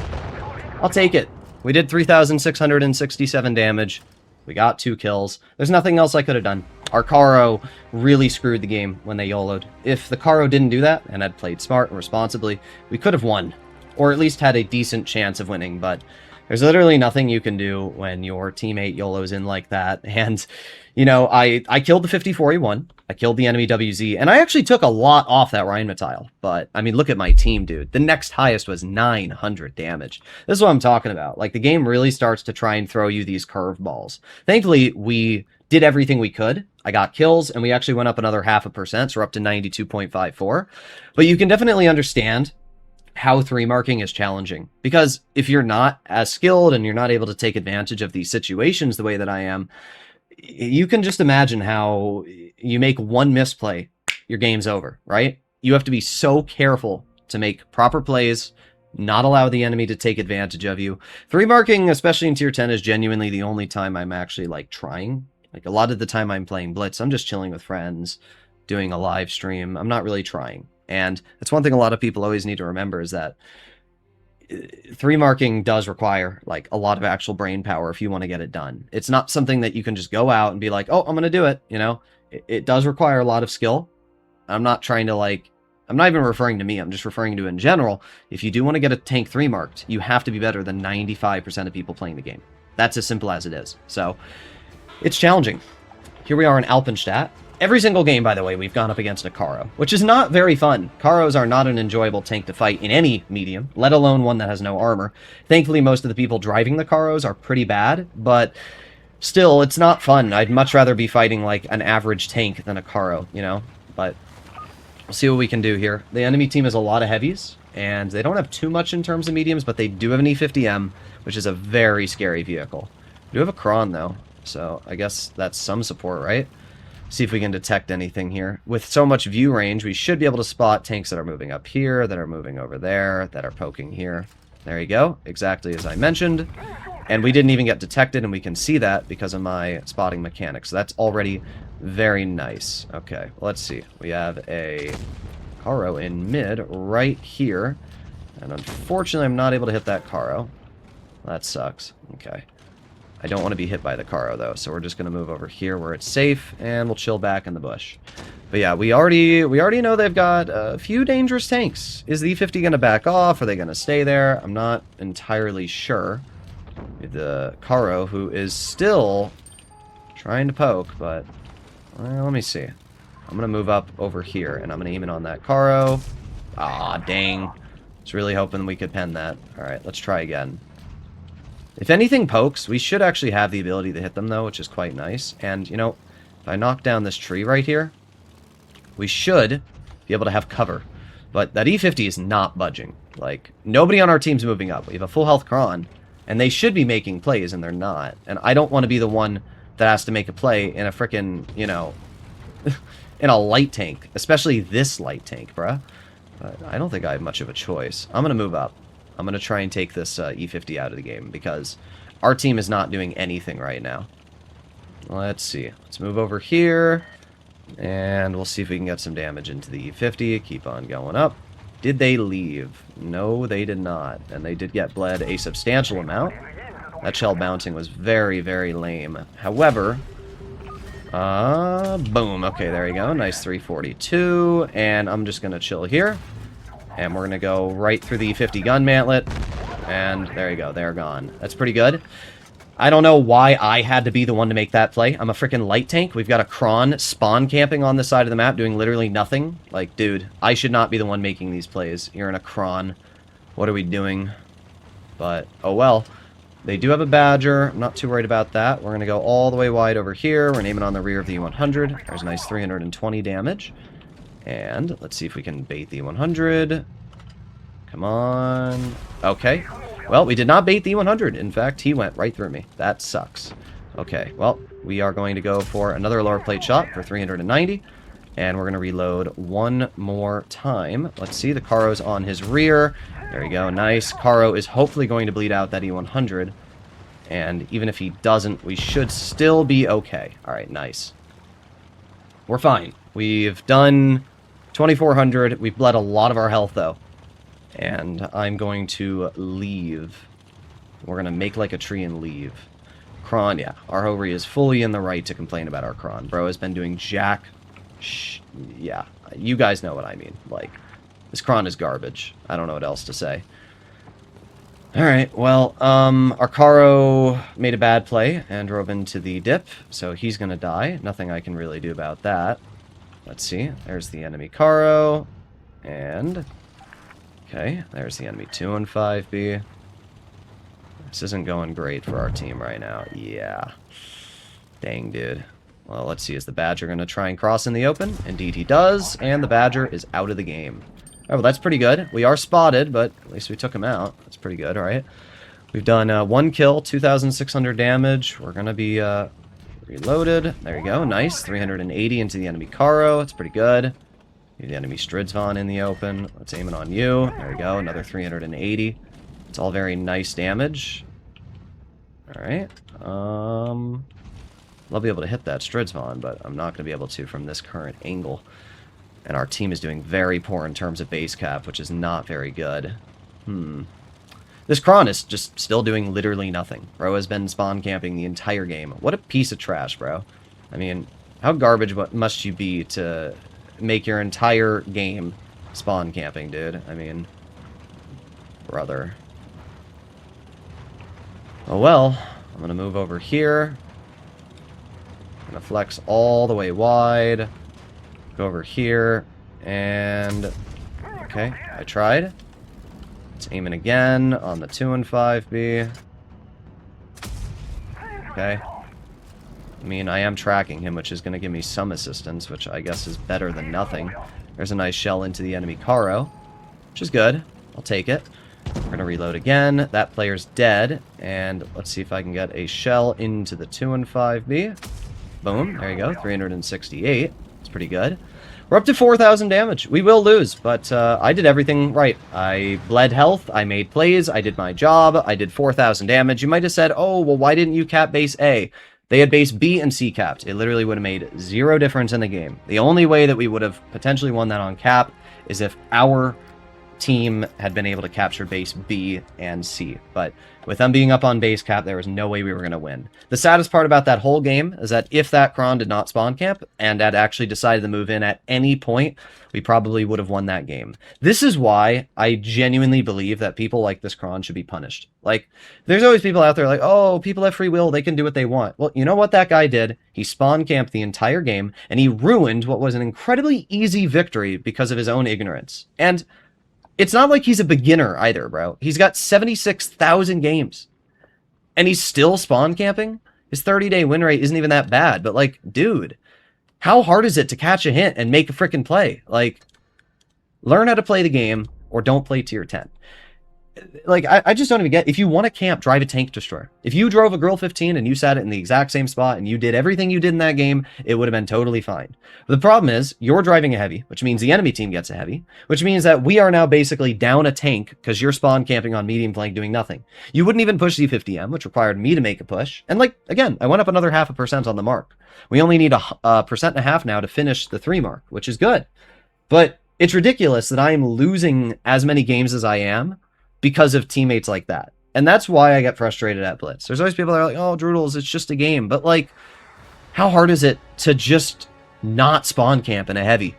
I'll take it. We did 3,667 damage. We got 2 kills. There's nothing else I could have done. Our Karo really screwed the game when they YOLO'd. If the Karo didn't do that, and had played smart and responsibly, we could have won. Or at least had a decent chance of winning, but there's literally nothing you can do when your teammate YOLO's in like that. And, you know, I killed the 54E1. I killed the enemy WZ, and I actually took a lot off that Rheinmetall. But, I mean, look at my team, dude. The next highest was 900 damage. This is what I'm talking about. Like, the game really starts to try and throw you these curveballs. Thankfully, we did everything we could. I got kills, and we actually went up another 0.5%, so we're up to 92.54. But you can definitely understand how 3-marking is challenging. Because if you're not as skilled and you're not able to take advantage of these situations the way that I am, you can just imagine how you make one misplay, your game's over, right? You have to be so careful to make proper plays, not allow the enemy to take advantage of you. 3-marking, especially in tier 10, is genuinely the only time I'm actually, like, trying. Like, a lot of the time I'm playing Blitz, I'm just chilling with friends, doing a live stream. I'm not really trying. And that's one thing a lot of people always need to remember, is that 3-marking does require, like, a lot of actual brain power if you want to get it done. It's not something that you can just go out and be like, oh, I'm going to do it, you know? It does require a lot of skill. I'm not trying to, like, I'm not even referring to me, I'm just referring to in general. If you do want to get a tank 3-marked, you have to be better than 95% of people playing the game. That's as simple as it is. So, it's challenging. Here we are in Alpenstadt. Every single game, by the way, we've gone up against a Karo, which is not very fun. Karos are not an enjoyable tank to fight in any medium, let alone one that has no armor. Thankfully, most of the people driving the Karos are pretty bad, but still, it's not fun. I'd much rather be fighting, like, an average tank than a Karo, you know? But we'll see what we can do here. The enemy team has a lot of heavies, and they don't have too much in terms of mediums, but they do have an E50M, which is a very scary vehicle. We do have a Kron, though, so I guess that's some support, right? See if we can detect anything here. With so much view range, we should be able to spot tanks that are moving up here, that are moving over there, that are poking here. There you go, exactly as I mentioned. And we didn't even get detected, and we can see that because of my spotting mechanics. So that's already very nice. Okay, let's see. We have a Karo in mid right here. And unfortunately, I'm not able to hit that Karo. That sucks. Okay. I don't want to be hit by the Karo, though, so we're just going to move over here where it's safe, and we'll chill back in the bush. But yeah, we already know they've got a few dangerous tanks. Is the E50 going to back off? Are they going to stay there? I'm not entirely sure. The Karo, who is still trying to poke, but let me see. I'm going to move up over here, and I'm going to aim in on that Karo. Ah, dang. I was really hoping we could pen that. All right, let's try again. If anything pokes, we should actually have the ability to hit them, though, which is quite nice. And, you know, if I knock down this tree right here, we should be able to have cover. But that E50 is not budging. Like, nobody on our team's moving up. We have a full health Kron, and they should be making plays, and they're not. And I don't want to be the one that has to make a play in a frickin', you know, in a light tank. Especially this light tank, bruh. But I don't think I have much of a choice. I'm going to move up. I'm going to try and take this E50 out of the game, because our team is not doing anything right now. Let's see. Let's move over here, and we'll see if we can get some damage into the E50. Keep on going up. Did they leave? No, they did not. And they did get bled a substantial amount. That shell bouncing was very, very lame. However, boom. Okay, there you go. Nice 342. And I'm just going to chill here. And we're going to go right through the 50 gun mantlet. And there you go. They're gone. That's pretty good. I don't know why I had to be the one to make that play. I'm a freaking light tank. We've got a Kron spawn camping on the side of the map doing literally nothing. Like, dude, I should not be the one making these plays. You're in a Kron. What are we doing? But, oh well. They do have a Badger. I'm not too worried about that. We're going to go all the way wide over here. We're aiming on the rear of the E100. There's a nice 320 damage. And let's see if we can bait the E100. Come on. Okay. Well, we did not bait the E100. In fact, he went right through me. That sucks. Okay, well, we are going to go for another lower plate shot for 390. And we're going to reload one more time. Let's see, the Karo's on his rear. There you go, nice. Karo is hopefully going to bleed out that E100. And even if he doesn't, we should still be okay. Alright, nice. We're fine. We've done 2,400. We've bled a lot of our health, though. And I'm going to leave. We're going to make like a tree and leave. Kron, yeah. Our Hovri is fully in the right to complain about our Kron. Bro has been doing jack... yeah. You guys know what I mean. Like, this Kron is garbage. I don't know what else to say. Alright, well, our Karo made a bad play and drove into the dip, so he's going to die. Nothing I can really do about that. Let's see. There's the enemy Karo. And... okay, there's the enemy 215B. This isn't going great for our team right now. Yeah. Dang, dude. Well, let's see. Is the Badger going to try and cross in the open? Indeed he does, and the Badger is out of the game. Oh, well, that's pretty good. We are spotted, but at least we took him out. That's pretty good, all right? We've done 1 kill, 2,600 damage. We're going to be reloaded. There you go. Nice. 380 into the enemy Karo. That's pretty good. The enemy Stridsvon in the open. Let's aim it on you. There we go. Another 380. It's all very nice damage. Alright. I'll be able to hit that Stridsvon, but I'm not going to be able to from this current angle. And our team is doing very poor in terms of base cap, which is not very good. This Kron is just still doing literally nothing. Bro has been spawn camping the entire game. What a piece of trash, bro. I mean, how garbage must you be to... make your entire game spawn camping, dude? I mean, brother. Oh well, I'm gonna move over here. I'm gonna flex all the way wide. Go over here, and... okay, I tried. Let's aim it again on the 215B. Okay. I mean, I am tracking him, which is going to give me some assistance, which I guess is better than nothing. There's a nice shell into the enemy Karo, which is good. I'll take it. We're going to reload again. That player's dead, and let's see if I can get a shell into the 215B. Boom. There you go. 368. It's pretty good. We're up to 4,000 damage. We will lose, but I did everything right. I bled health. I made plays. I did my job. I did 4,000 damage. You might have said, oh, well, why didn't you cap base A? They had base B and C capped. It literally would have made zero difference in the game. The only way that we would have potentially won that on cap is if our team had been able to capture base B and C. But with them being up on base cap, there was no way we were going to win. The saddest part about that whole game is that if that Kron did not spawn camp and had actually decided to move in at any point, we probably would have won that game. This is why I genuinely believe that people like this Kron should be punished. Like, there's always people out there like, oh, people have free will, they can do what they want. Well, you know what that guy did? He spawn camped the entire game, and he ruined what was an incredibly easy victory because of his own ignorance. And it's not like he's a beginner either, bro. He's got 76,000 games. And he's still spawn camping? His 30-day win rate isn't even that bad. But, like, dude, how hard is it to catch a hint and make a freaking play? Like, learn how to play the game or don't play tier 10. Like, I just don't even get... if you want to camp, drive a tank destroyer. If you drove a Girl 15 and you sat it in the exact same spot and you did everything you did in that game, it would have been totally fine. But the problem is, you're driving a heavy, which means the enemy team gets a heavy, which means that we are now basically down a tank because you're spawn camping on medium flank doing nothing. You wouldn't even push Z50M, which required me to make a push. And, like, again, I went up another 0.5% on the mark. We only need a 1.5% now to finish the 3 mark, which is good. But it's ridiculous that I am losing as many games as I am because of teammates like that. And that's why I get frustrated at Blitz. There's always people that are like, oh, Droodles, it's just a game. But, like, how hard is it to just not spawn camp in a heavy?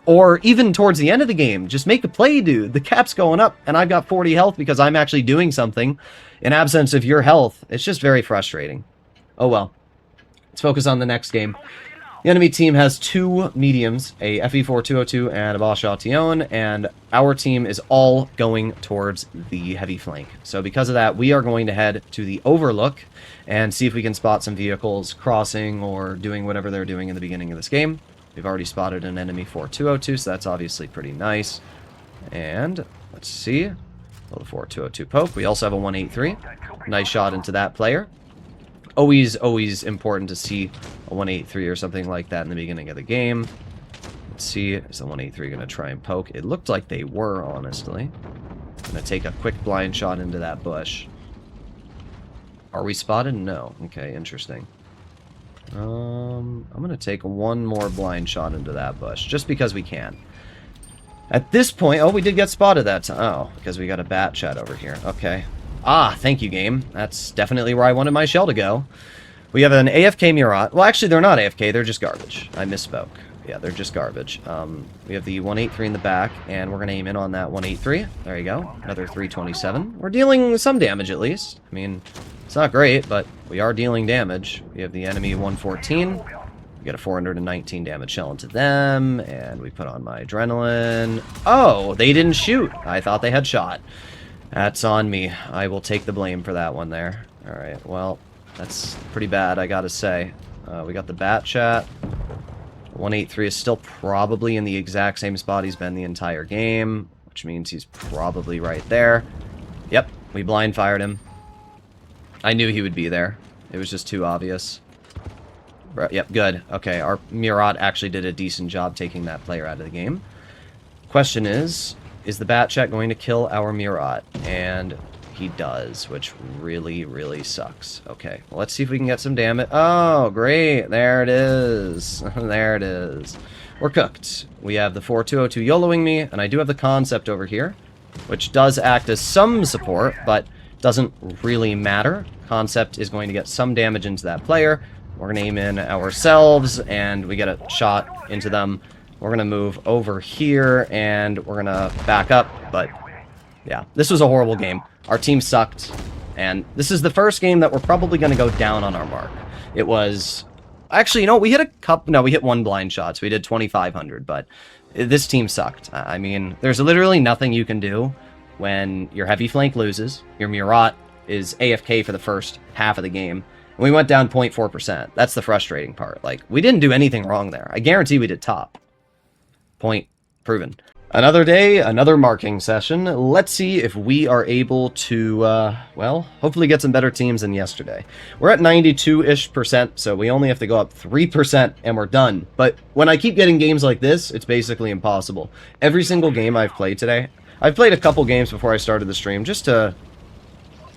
Or even towards the end of the game, just make a play, dude. The cap's going up, and I've got 40 health because I'm actually doing something in absence of your health. It's just very frustrating. Oh well. Let's focus on the next game. The enemy team has 2 mediums, a FE4-202 and a Bosch Autillon, and our team is all going towards the heavy flank. So because of that, we are going to head to the Overlook and see if we can spot some vehicles crossing or doing whatever they're doing in the beginning of this game. We've already spotted an enemy 4-202, so that's obviously pretty nice. And let's see. Well, the 4-202 poke. We also have a 183. Nice shot into that player. Always important to see a 183 or something like that in the beginning of the game. Let's see. Is the 183 going to try and poke? It looked like they were, honestly. I'm going to take a quick blind shot into that bush. Are we spotted? No. Okay, interesting. I'm going to take one more blind shot into that bush, just because we can. At this point, oh, we did get spotted that time. Oh, because we got a bat chat over here. Okay. Ah, thank you, game. That's definitely where I wanted my shell to go. We have an AFK Murat. Well, actually, they're not AFK. They're just garbage. I misspoke. Yeah, they're just garbage. We have the 183 in the back, and we're going to aim in on that 183. There you go. Another 327. We're dealing some damage, at least. I mean, it's not great, but we are dealing damage. We have the enemy 114. We get a 419 damage shell into them, and we put on my adrenaline. Oh, they didn't shoot. I thought they had shot. That's on me. I will take the blame for that one there. Alright, well, that's pretty bad, I gotta say. We got the bat chat. 183 is still probably in the exact same spot he's been the entire game, which means he's probably right there. Yep, we blind fired him. I knew he would be there. It was just too obvious. Yep, good. Okay, our Murat actually did a decent job taking that player out of the game. Question is the bat chat going to kill our Murat? And he does, which really sucks. Okay, well, let's see if we can get some damage. Oh, great. There it is. There it is. We're cooked. We have the 4-202 YOLOing me, and I do have the concept over here, which does act as some support, but doesn't really matter. Concept is going to get some damage into that player. We're going to aim in ourselves, and we get a shot into them. We're going to move over here, and we're going to back up, but yeah, this was a horrible game. Our team sucked, and this is the first game that we're probably going to go down on our mark. It was... Actually, you know, we hit a couple... No, we hit one blind shot, so we did 2,500, but this team sucked. I mean, there's literally nothing you can do when your heavy flank loses, your Murat is AFK for the first half of the game, and we went down 0.4%. That's the frustrating part. Like, we didn't do anything wrong there. I guarantee we did top. Point proven. Another day, another marking session. Let's see if we are able to, well, hopefully get some better teams than yesterday. We're at 92-ish%, so we only have to go up 3% and we're done. But when I keep getting games like this, it's basically impossible. Every single game I've played today, I've played a couple games before I started the stream just to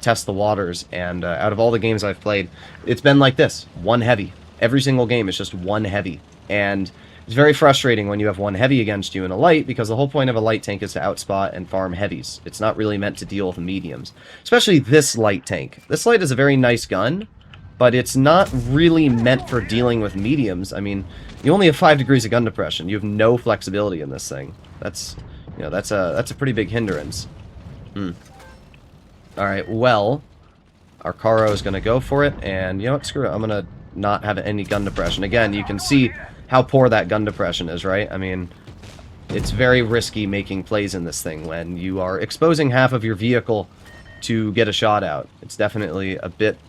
test the waters, and out of all the games I've played, it's been like this. One heavy. Every single game is just one heavy. And it's very frustrating when you have one heavy against you in a light, because the whole point of a light tank is to outspot and farm heavies. It's not really meant to deal with mediums. Especially this light tank. This light is a very nice gun, but it's not really meant for dealing with mediums. I mean, you only have 5 degrees of gun depression. You have no flexibility in this thing. That's, you know, that's a pretty big hindrance. Alright, well, our Karo is going to go for it, and you know what, screw it. I'm going to not have any gun depression. Again, you can see how poor that gun depression is, right? I mean, it's very risky making plays in this thing when you are exposing half of your vehicle to get a shot out. It's definitely a bit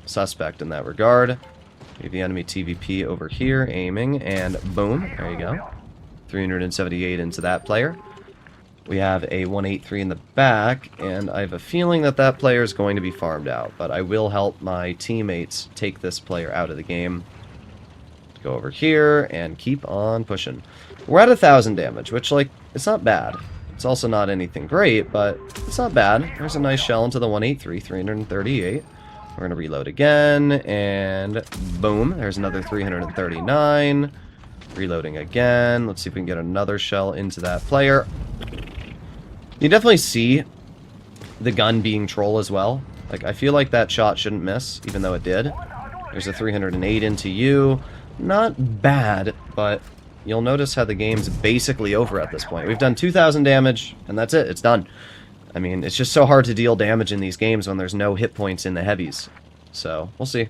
suspect in that regard. We have the enemy TVP over here aiming, and boom, there you go. 378 into that player. We have a 183 in the back, and I have a feeling that that player is going to be farmed out, but I will help my teammates take this player out of the game. Go over here and keep on pushing. We're at 1,000 damage, which, like, it's not bad. It's also not anything great, but it's not bad. There's a nice shell into the 183, 338. We're going to reload again, and boom, there's another 339. Reloading again. Let's see if we can get another shell into that player. You definitely see the gun being troll as well. Like, I feel like that shot shouldn't miss, even though it did. There's a 308 into you. Not bad, but you'll notice how the game's basically over at this point. We've done 2,000 damage, and that's it. It's done. I mean, it's just so hard to deal damage in these games when there's no hit points in the heavies. So, we'll see.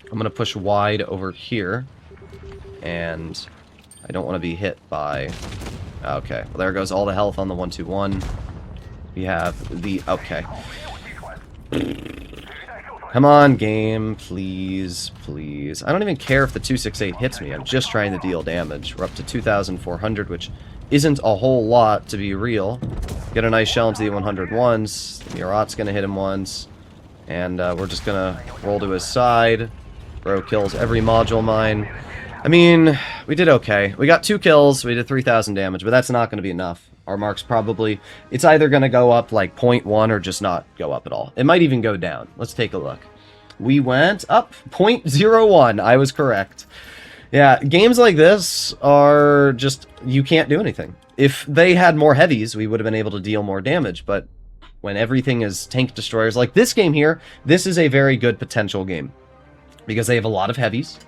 I'm going to push wide over here, and I don't want to be hit by... Okay, well, there goes all the health on the 121. We have the... Okay. Come on, game, please, please. I don't even care if the 268 hits me. I'm just trying to deal damage. We're up to 2,400, which isn't a whole lot, to be real. Get a nice shell into the 100 once. Murat's going to hit him once. And we're just going to roll to his side. Bro kills every module mine. I mean, we did okay. We got 2 kills. We did 3,000 damage, but that's not going to be enough. Our mark's probably... It's either going to go up like 0.1 or just not go up at all. It might even go down. Let's take a look. We went up 0.01. I was correct. Yeah, games like this are just... You can't do anything. If they had more heavies, we would have been able to deal more damage, but when everything is tank destroyers like this game here, this is a very good potential game. Because they have a lot of heavies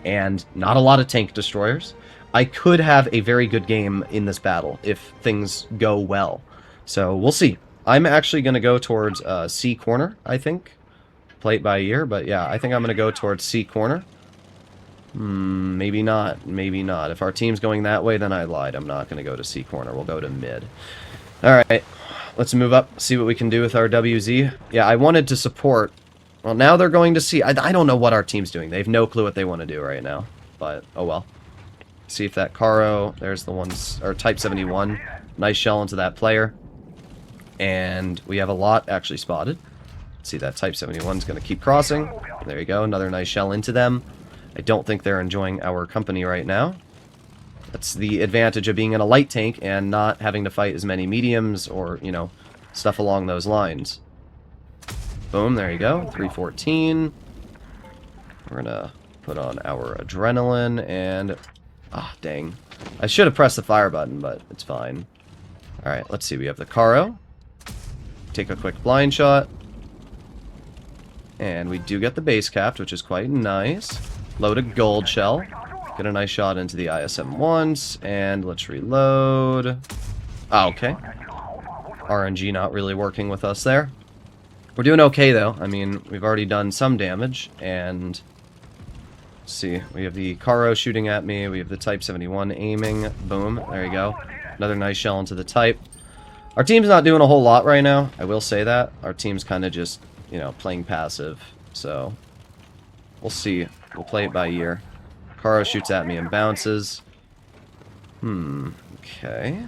and not a lot of tank destroyers. I could have a very good game in this battle if things go well. So we'll see. I'm actually going to go towards C corner, I think. Play it by ear, but yeah, I think I'm going to go towards C corner. Maybe not. Maybe not. If our team's going that way, then I lied. I'm not going to go to C corner. We'll go to mid. Alright, let's move up, see what we can do with our WZ. Yeah, I wanted to support. Well, now they're going to C. I don't know what our team's doing. They have no clue what they want to do right now. But, oh well. See if that Caro, there's the ones, or Type 71. Nice shell into that player. And we have a lot actually spotted. See, that Type 71 is going to keep crossing. There you go, another nice shell into them. I don't think they're enjoying our company right now. That's the advantage of being in a light tank and not having to fight as many mediums or, you know, stuff along those lines. Boom, there you go, 314. We're going to put on our adrenaline and... Ah, dang. I should have pressed the fire button, but it's fine. Alright, let's see. We have the Caro. Take a quick blind shot. And we do get the base capped, which is quite nice. Load a gold shell. Get a nice shot into the ISM once. And let's reload. Ah, okay. RNG not really working with us there. We're doing okay, though. I mean, we've already done some damage. And... see, we have the Caro shooting at me, we have the Type 71 aiming, boom, there you go. Another nice shell into the Type. Our team's not doing a whole lot right now, I will say that. Our team's kind of just, you know, playing passive, so we'll see. We'll play it by ear. Caro shoots at me and bounces. Okay.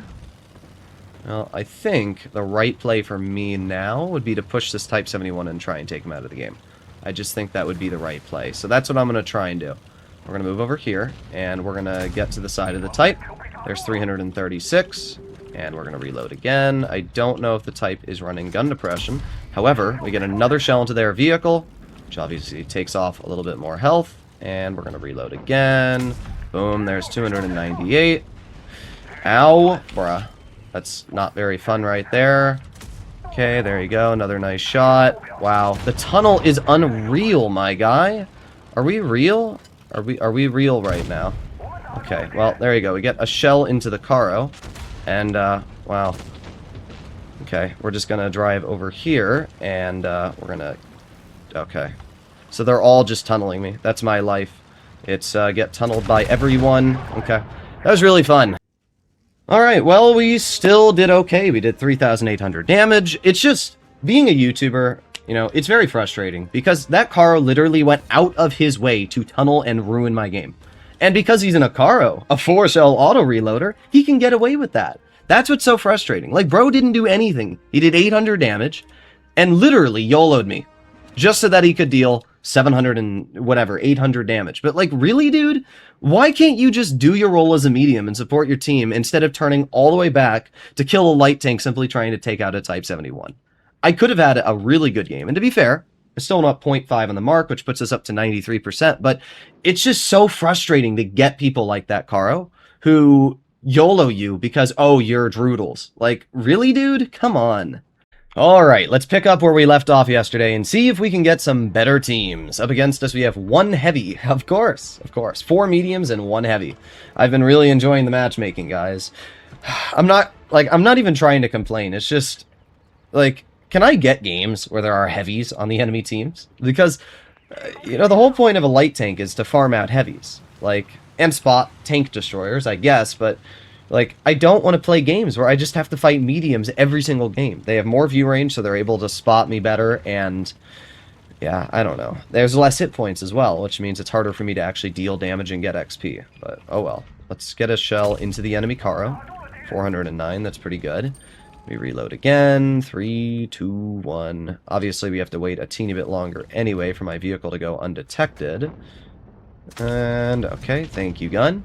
Well, I think the right play for me now would be to push this Type 71 and try and take him out of the game. I just think that would be the right play. So that's what I'm going to try and do. We're going to move over here, and we're going to get to the side of the Type. There's 336, and we're going to reload again. I don't know if the Type is running gun depression. However, we get another shell into their vehicle, which obviously takes off a little bit more health, and we're going to reload again. Boom, there's 298. Ow, bruh. That's not very fun right there. Okay, there you go. Another nice shot. Wow. The tunnel is unreal, my guy. Are we real? Are we real right now? Okay, well, there you go. We get a shell into the Caro. And, wow. Okay, we're just gonna drive over here, and, we're gonna... Okay. So they're all just tunneling me. That's my life. It's, get tunneled by everyone. Okay. That was really fun. Alright, well, we still did okay. We did 3,800 damage. It's just, being a YouTuber, you know, it's very frustrating, because that Caro literally went out of his way to tunnel and ruin my game. And because he's in a Caro, a 4-cell auto-reloader, he can get away with that. That's what's so frustrating. Like, bro didn't do anything. He did 800 damage, and literally YOLO'd me, just so that he could deal 700 and whatever, 800 damage. But like, really, dude? Why can't you just do your role as a medium and support your team instead of turning all the way back to kill a light tank simply trying to take out a Type 71? I could have had a really good game. And to be fair, I'm still not 0.5 on the mark, which puts us up to 93%. But it's just so frustrating to get people like that, Caro, who YOLO you because, oh, you're Droodles. Like, really, dude? Come on. Alright, let's pick up where we left off yesterday and see if we can get some better teams. Up against us, we have one heavy. Of course. 4 mediums and 1 heavy. I've been really enjoying the matchmaking, guys. I'm not even trying to complain. It's just, like, can I get games where there are heavies on the enemy teams? Because, you know, the whole point of a light tank is to farm out heavies. Like, and spot tank destroyers, I guess, but... like, I don't want to play games where I just have to fight mediums every single game. They have more view range, so they're able to spot me better, and... yeah, I don't know. There's less hit points as well, which means it's harder for me to actually deal damage and get XP. But, oh well. Let's get a shell into the enemy Karo. 409, that's pretty good. We reload again. 3, 2, 1. Obviously, we have to wait a teeny bit longer anyway for my vehicle to go undetected. And, okay, thank you, gun.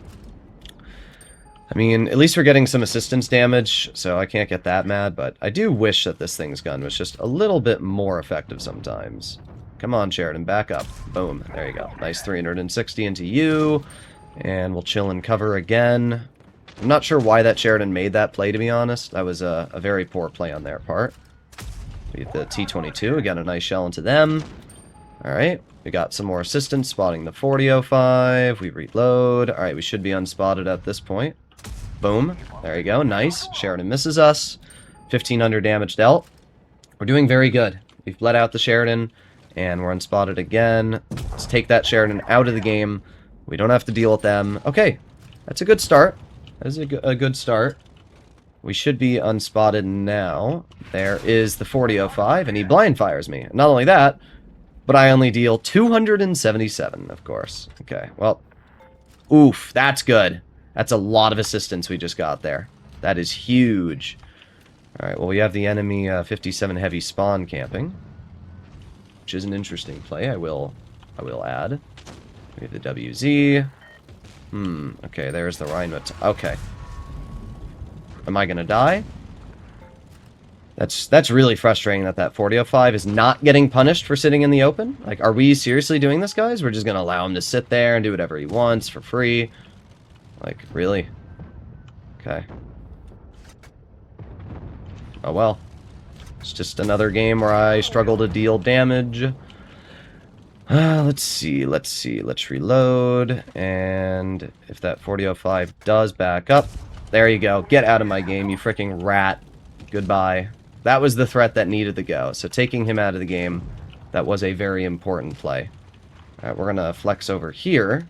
I mean, at least we're getting some assistance damage, so I can't get that mad, but I do wish that this thing's gun was just a little bit more effective sometimes. Come on, Sheridan, back up. Boom. There you go. Nice 360 into you, and we'll chill and cover again. I'm not sure why that Sheridan made that play, to be honest. That was a very poor play on their part. We get the T-22. We got a nice shell into them. Alright. We got some more assistance spotting the 40-05. We reload. Alright, we should be unspotted at this point. Boom. There you go. Nice. Sheridan misses us. 1,500 damage dealt. We're doing very good. We've bled out the Sheridan, and we're unspotted again. Let's take that Sheridan out of the game. We don't have to deal with them. Okay. That's a good start. That is a good start. We should be unspotted now. There is the 40-05, and he blind fires me. Not only that, but I only deal 277, of course. Okay, well. Oof, that's good. That's a lot of assistance we just got there. That is huge. Alright, well, we have the enemy 57 heavy spawn camping, which is an interesting play, I will add. We have the WZ. Okay, there's the Rheinmetall. Okay. Am I gonna die? That's really frustrating that 40-05 is not getting punished for sitting in the open. Like, are we seriously doing this, guys? We're just gonna allow him to sit there and do whatever he wants for free. Like, really? Okay. Oh well. It's just another game where I struggle to deal damage. Let's see. Let's reload. And if that 40-05 does back up... there you go. Get out of my game, you freaking rat. Goodbye. That was the threat that needed to go. So taking him out of the game, that was a very important play. Alright, we're gonna flex over here.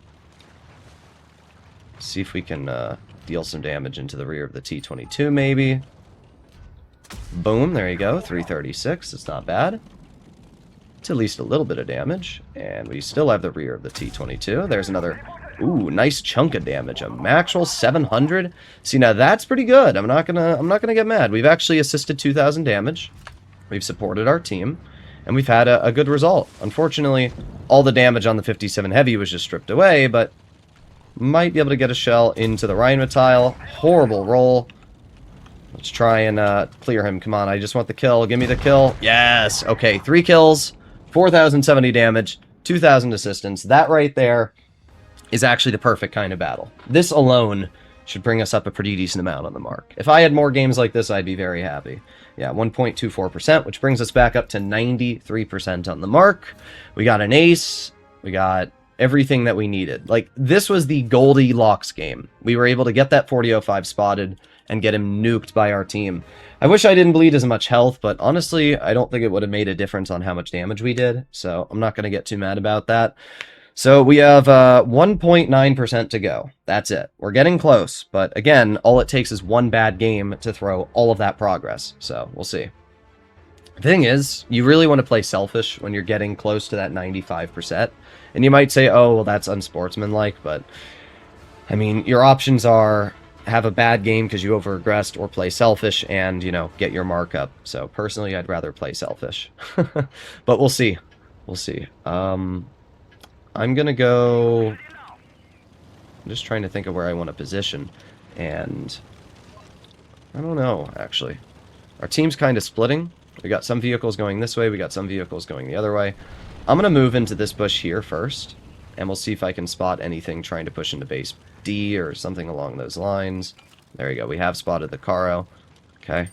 See if we can deal some damage into the rear of the T-22, maybe. Boom, there you go. 336, it's not bad. It's at least a little bit of damage. And we still have the rear of the T-22. There's another, ooh, nice chunk of damage. A actual 700. See, now that's pretty good. I'm not gonna get mad. We've actually assisted 2,000 damage. We've supported our team. And we've had a good result. Unfortunately, all the damage on the 57 heavy was just stripped away, but... might be able to get a shell into the Rheinmetall. Horrible roll. Let's try and clear him. Come on, I just want the kill. Give me the kill. Yes! Okay, 3 kills, 4,070 damage, 2,000 assistance. That right there is actually the perfect kind of battle. This alone should bring us up a pretty decent amount on the mark. If I had more games like this, I'd be very happy. Yeah, 1.24%, which brings us back up to 93% on the mark. We got an ace. We got... everything that we needed. Like, this was the Goldilocks game. We were able to get that 40-05 spotted and get him nuked by our team. I wish I didn't bleed as much health, but honestly, I don't think it would have made a difference on how much damage we did, so I'm not going to get too mad about that. So we have 1.9% to go. That's it. We're getting close, but again, all it takes is one bad game to throw all of that progress, so we'll see. The thing is, you really want to play selfish when you're getting close to that 95%. And you might say, oh, well, that's unsportsmanlike, but, I mean, your options are have a bad game because you over-aggressed, or play selfish and, you know, get your markup. So, personally, I'd rather play selfish. But we'll see. We'll see. I'm gonna go... I'm just trying to think of where I want to position. And... I don't know, actually. Our team's kind of splitting. We got some vehicles going this way, we got some vehicles going the other way. I'm going to move into this bush here first, and we'll see if I can spot anything trying to push into base D or something along those lines. There you go, we have spotted the Karo. Okay.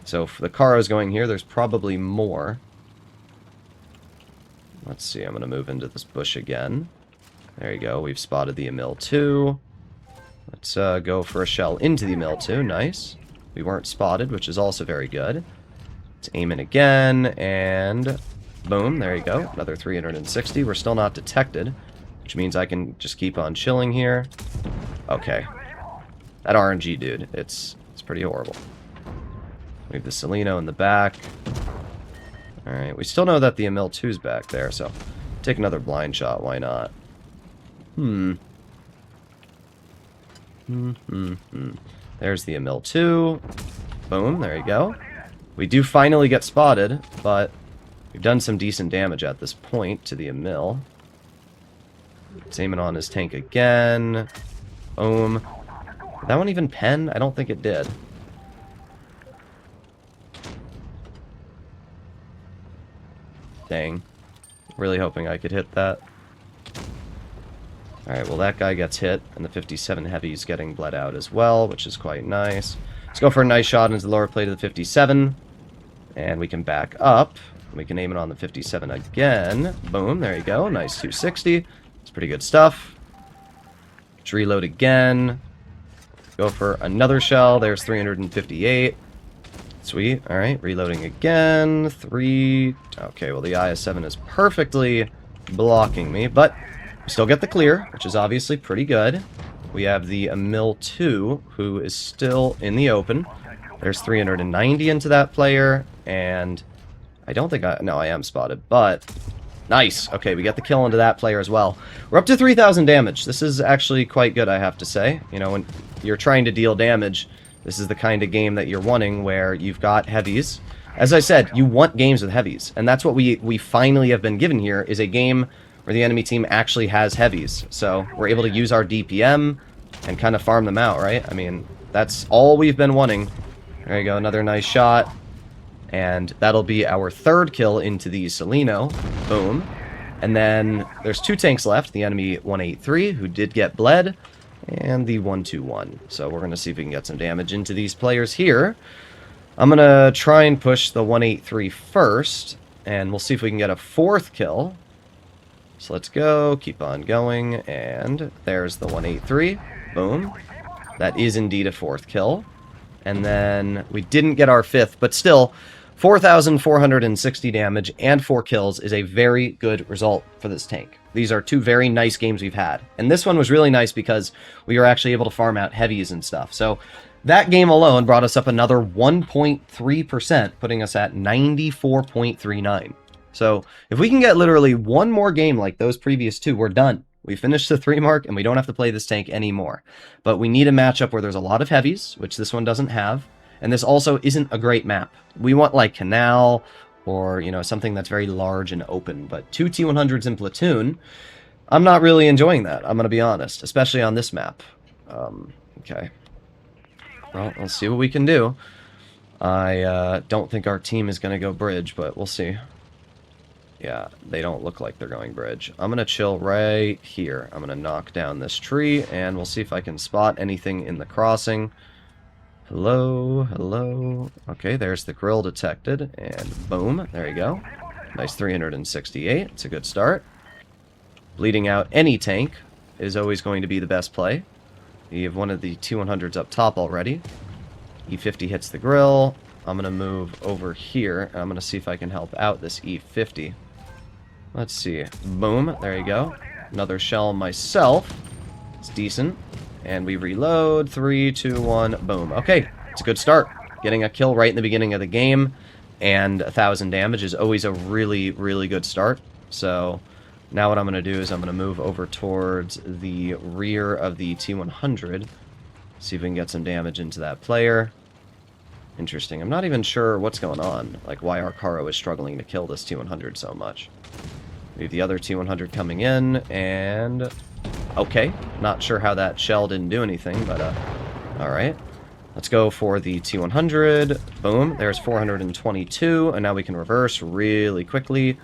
So if the Karo's going here, there's probably more. Let's see, I'm going to move into this bush again. There you go, we've spotted the Emil 2. Let's go for a shell into the Emil 2, nice. We weren't spotted, which is also very good. Let's aim in again, and boom, there you go, another 360. We're still not detected, which means I can just keep on chilling here. Okay. That RNG, dude, it's pretty horrible. We have the Seleno in the back. Alright, we still know that the Emil 2's back there, so take another blind shot, why not? There's the Emil 2. Boom, there you go. We do finally get spotted, but we've done some decent damage at this point to the Emil. Let's aim it on his tank again. Boom. Did that one even pen? I don't think it did. Dang. Really hoping I could hit that. Alright, well that guy gets hit, and the 57 Heavy's getting bled out as well, which is quite nice. Let's go for a nice shot into the lower plate of the 57. And we can back up. We can aim it on the 57 again. Boom, there you go. Nice 260. It's pretty good stuff. Let's reload again. Go for another shell. There's 358. Sweet. Alright, reloading again. 3. Okay, well the IS-7 is perfectly blocking me, but we still get the clear, which is obviously pretty good. We have the Emil 2, who is still in the open. There's 390 into that player, and I don't think no, I am spotted, but nice. Okay, we get the kill into that player as well. We're up to 3,000 damage. This is actually quite good, I have to say. You know, when you're trying to deal damage, this is the kind of game that you're wanting, where you've got heavies. As I said, you want games with heavies, and that's what we finally have been given here, is a game where the enemy team actually has heavies. So we're able to use our DPM and kind of farm them out, right? I mean, that's all we've been wanting. There you go, another nice shot. And that'll be our third kill into the Seleno. Boom. And then there's 2 tanks left. The enemy 183, who did get bled, and the 121. So we're going to see if we can get some damage into these players here. I'm going to try and push the 183 first, and we'll see if we can get a 4th kill. So let's go, keep on going, and there's the 183. Boom. That is indeed a 4th kill. And then we didn't get our 5th, but still, 4,460 damage and 4 kills is a very good result for this tank. These are 2 very nice games we've had. And this one was really nice because we were actually able to farm out heavies and stuff. So that game alone brought us up another 1.3%, putting us at 94.39. So if we can get literally one more game like those previous 2, we're done. We finished the 3 mark, and we don't have to play this tank anymore. But we need a matchup where there's a lot of heavies, which this one doesn't have. And this also isn't a great map. We want, like, Canal, or, you know, something that's very large and open. But 2 T-100s in Platoon, I'm not really enjoying that, I'm going to be honest. Especially on this map. Okay. Well, let's see what we can do. I don't think our team is going to go bridge, but we'll see. Yeah, they don't look like they're going bridge. I'm going to chill right here. I'm going to knock down this tree, and we'll see if I can spot anything in the crossing. Hello, hello. Okay, there's the grill detected, and boom, there you go. Nice 368. It's a good start. Bleeding out any tank is always going to be the best play. You have one of the T-100s up top already. E50 hits the grill. I'm going to move over here, and I'm going to see if I can help out this E50. Let's see. Boom. There you go. Another shell myself. It's decent. And we reload. 3, 2, 1. Boom. Okay. It's a good start. Getting a kill right in the beginning of the game and 1,000 damage is always a really, really good start. So now what I'm going to do is I'm going to move over towards the rear of the T-100. See if we can get some damage into that player. Interesting. I'm not even sure what's going on. Like, why our Karo is struggling to kill this T-100 so much. We have the other T-100 coming in, and... okay. Not sure how that shell didn't do anything, but, alright. Let's go for the T-100. Boom. There's 422, and now we can reverse really quickly.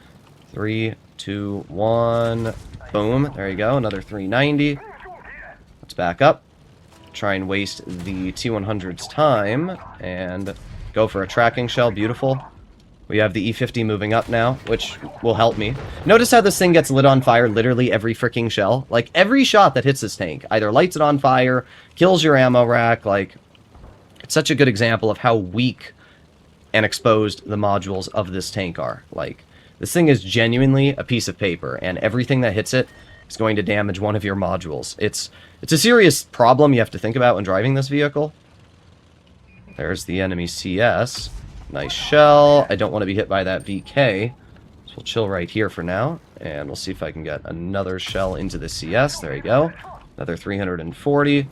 3, 2, 1. Boom. There you go. Another 390. Let's back up. Try and waste the T-100's time, and Go for a tracking shell. Beautiful. We have the E50 moving up now, which will help me. Notice how this thing gets lit on fire literally every freaking shell? Like, every shot that hits this tank either lights it on fire, kills your ammo rack, like... It's such a good example of how weak and exposed the modules of this tank are. Like, this thing is genuinely a piece of paper, and everything that hits it is going to damage one of your modules. It's a serious problem you have to think about when driving this vehicle. There's the enemy CS. Nice shell. I don't want to be hit by that VK. So we'll chill right here for now. And we'll see if I can get another shell into the CS. There you go. Another 340.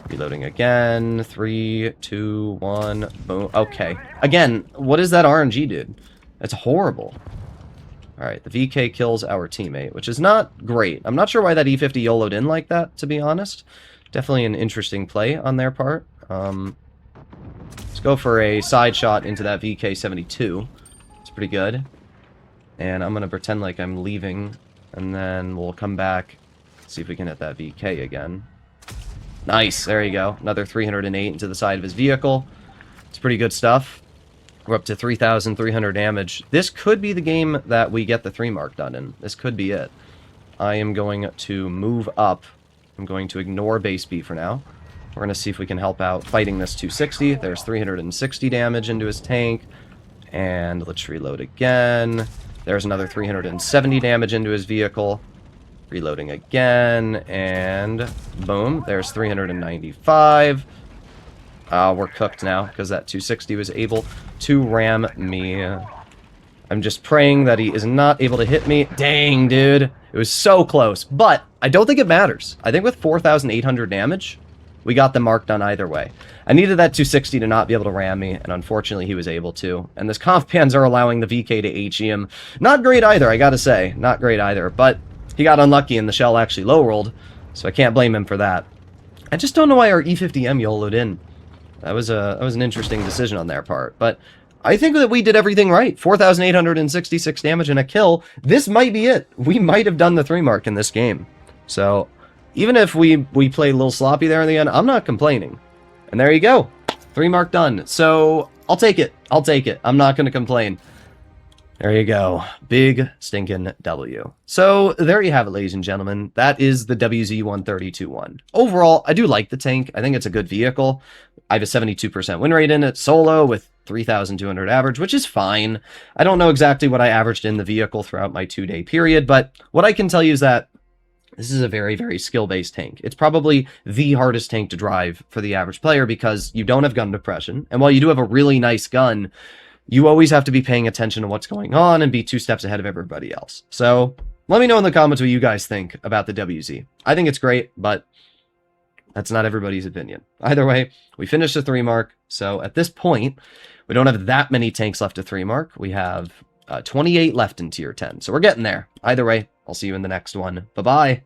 Reloading again. 3, 2, 1. Boom. Okay. Again, what is that RNG, dude? It's horrible. Alright, the VK kills our teammate, which is not great. I'm not sure why that E50 YOLO'd in like that, to be honest. Definitely an interesting play on their part. Let's go for a side shot into that VK-72. It's pretty good. And I'm going to pretend like I'm leaving, and then we'll come back, see if we can hit that VK again. Nice, there you go. Another 308 into the side of his vehicle. It's pretty good stuff. We're up to 3,300 damage. This could be the game that we get the 3 mark done in. This could be it. I am going to move up. I'm going to ignore base B for now. We're going to see if we can help out fighting this 260. There's 360 damage into his tank. And let's reload again. There's another 370 damage into his vehicle. Reloading again. And boom. There's 395. We're cooked now because that 260 was able to ram me. I'm just praying that he is not able to hit me. Dang, dude. It was so close. But I don't think it matters. I think with 4,800 damage, we got the mark done either way. I needed that 260 to not be able to ram me, and unfortunately he was able to. And this Conf Panzer allowing the VK to HE him. Not great either, I gotta say. Not great either. But he got unlucky and the shell actually low-rolled, so I can't blame him for that. I just don't know why our E50M YOLO'd in. That was an interesting decision on their part. But I think that we did everything right. 4,866 damage and a kill. This might be it. We might have done the 3 mark in this game. So even if we play a little sloppy there in the end, I'm not complaining. And there you go. 3 mark done. So I'll take it. I'll take it. I'm not going to complain. There you go. Big stinking W. So there you have it, ladies and gentlemen. That is the WZ-132-1. Overall, I do like the tank. I think it's a good vehicle. I have a 72% win rate in it solo with 3,200 average, which is fine. I don't know exactly what I averaged in the vehicle throughout my 2-day period, but what I can tell you is that this is a very, very skill-based tank. It's probably the hardest tank to drive for the average player because you don't have gun depression, and while you do have a really nice gun, you always have to be paying attention to what's going on and be 2 steps ahead of everybody else. So let me know in the comments what you guys think about the WZ. I think it's great, but that's not everybody's opinion. Either way, we finished the 3 mark, so at this point, we don't have that many tanks left to 3 mark. We have 28 left in Tier 10, so we're getting there. Either way, I'll see you in the next one. Bye-bye.